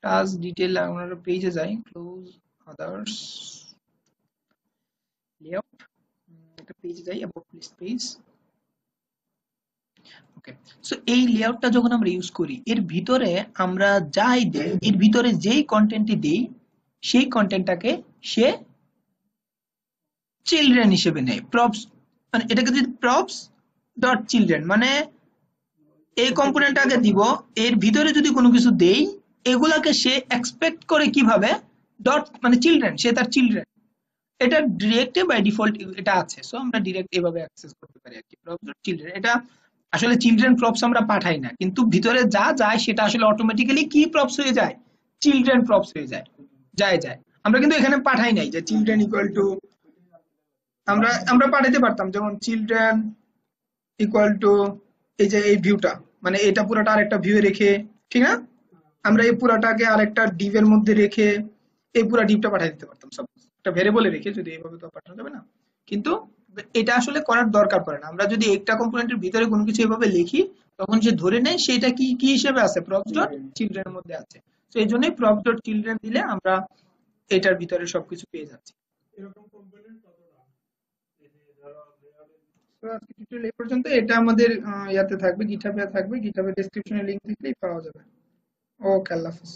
টাস্ক ডিটেল আমরা পেজে যাই, ক্লোজ আদার্স লেআউট, একটা পেজে যাই, about list page. Okay, so এই লেআউটটা যখন আমরা ইউজ করি, এর ভিতরে আমরা যাই দেই, এর ভিতরে যেই কন্টেন্টটি দেই সেই কন্টেন্টটাকে সে চিলড্রেন হিসেবে নেয়, প্রপস, মানে এটাকে যদি প্রপস ডট চিলড্রেন, মানে এই কম্পোনেন্টটাকে দিব, এর ভিতরে যদি কোনো কিছু দেই, এগুলাকে সে এক্সপেক্ট করে কিভাবে, ডট মানে চিলড্রেন, সে তার চিলড্রেন, এটা ডিরেক্টে বাই ডিফল্ট এটা আছে, সো আমরা ডিরেক্ট এভাবে অ্যাক্সেস করতে পারি আর কি, প্রপস ডট চিলড্রেন। এটা আসলে চিলড্রেন প্রপস আমরা পাঠাই না, কিন্তু ভিতরে যা যায় সেটা আসলে অটোমেটিক্যালি কি প্রপস হয়ে যায়, চিলড্রেন প্রপস হয়ে যায়, যায়। আমরা কিন্তু এখানে পাঠাই নাই যে চিলড্রেন ইকুয়াল টু, আমরা আমরা পাঠাইতে পারতাম যেমন চিলড্রেন ইকুয়াল টু এই যে এই ভিউটা, মানে এটা পুরোটা আরেকটা ভিউ রেখে, ঠিক না, আমরা এই পুরাটাকে আরেকটা ডিভ এর মধ্যে রেখে এই পুরা ডিভটা পাঠিয়ে দিতে পারতাম, সাপোজ একটা ভেরিয়েবলে রেখে, যদি এইভাবে তো পাঠানো যাবে না, কিন্তু এটা আসলে করার দরকার পড়ে না। আমরা যদি একটা কম্পোনেন্টের ভিতরে কোনো কিছু এভাবে লিখি, তখন সে ধরে নেয় সেটা কি কি হিসেবে আছে, প্রপস ডট চিলড্রেন এর মধ্যে আছে, তো এই জন্যই প্রপস ডট চিলড্রেন দিলে আমরা এটার ভিতরে সবকিছু পেয়ে যাচ্ছি। তো আজকে টিউটোরিয়াল এই পর্যন্ত, এটা আমাদের ইয়াতে থাকবে, গিটহাবে থাকবে, গিটহাবের ডেসক্রিপশনে লিংক দিলেই পাওয়া যাবে। ওকে, আল্লাহ হাফেজ।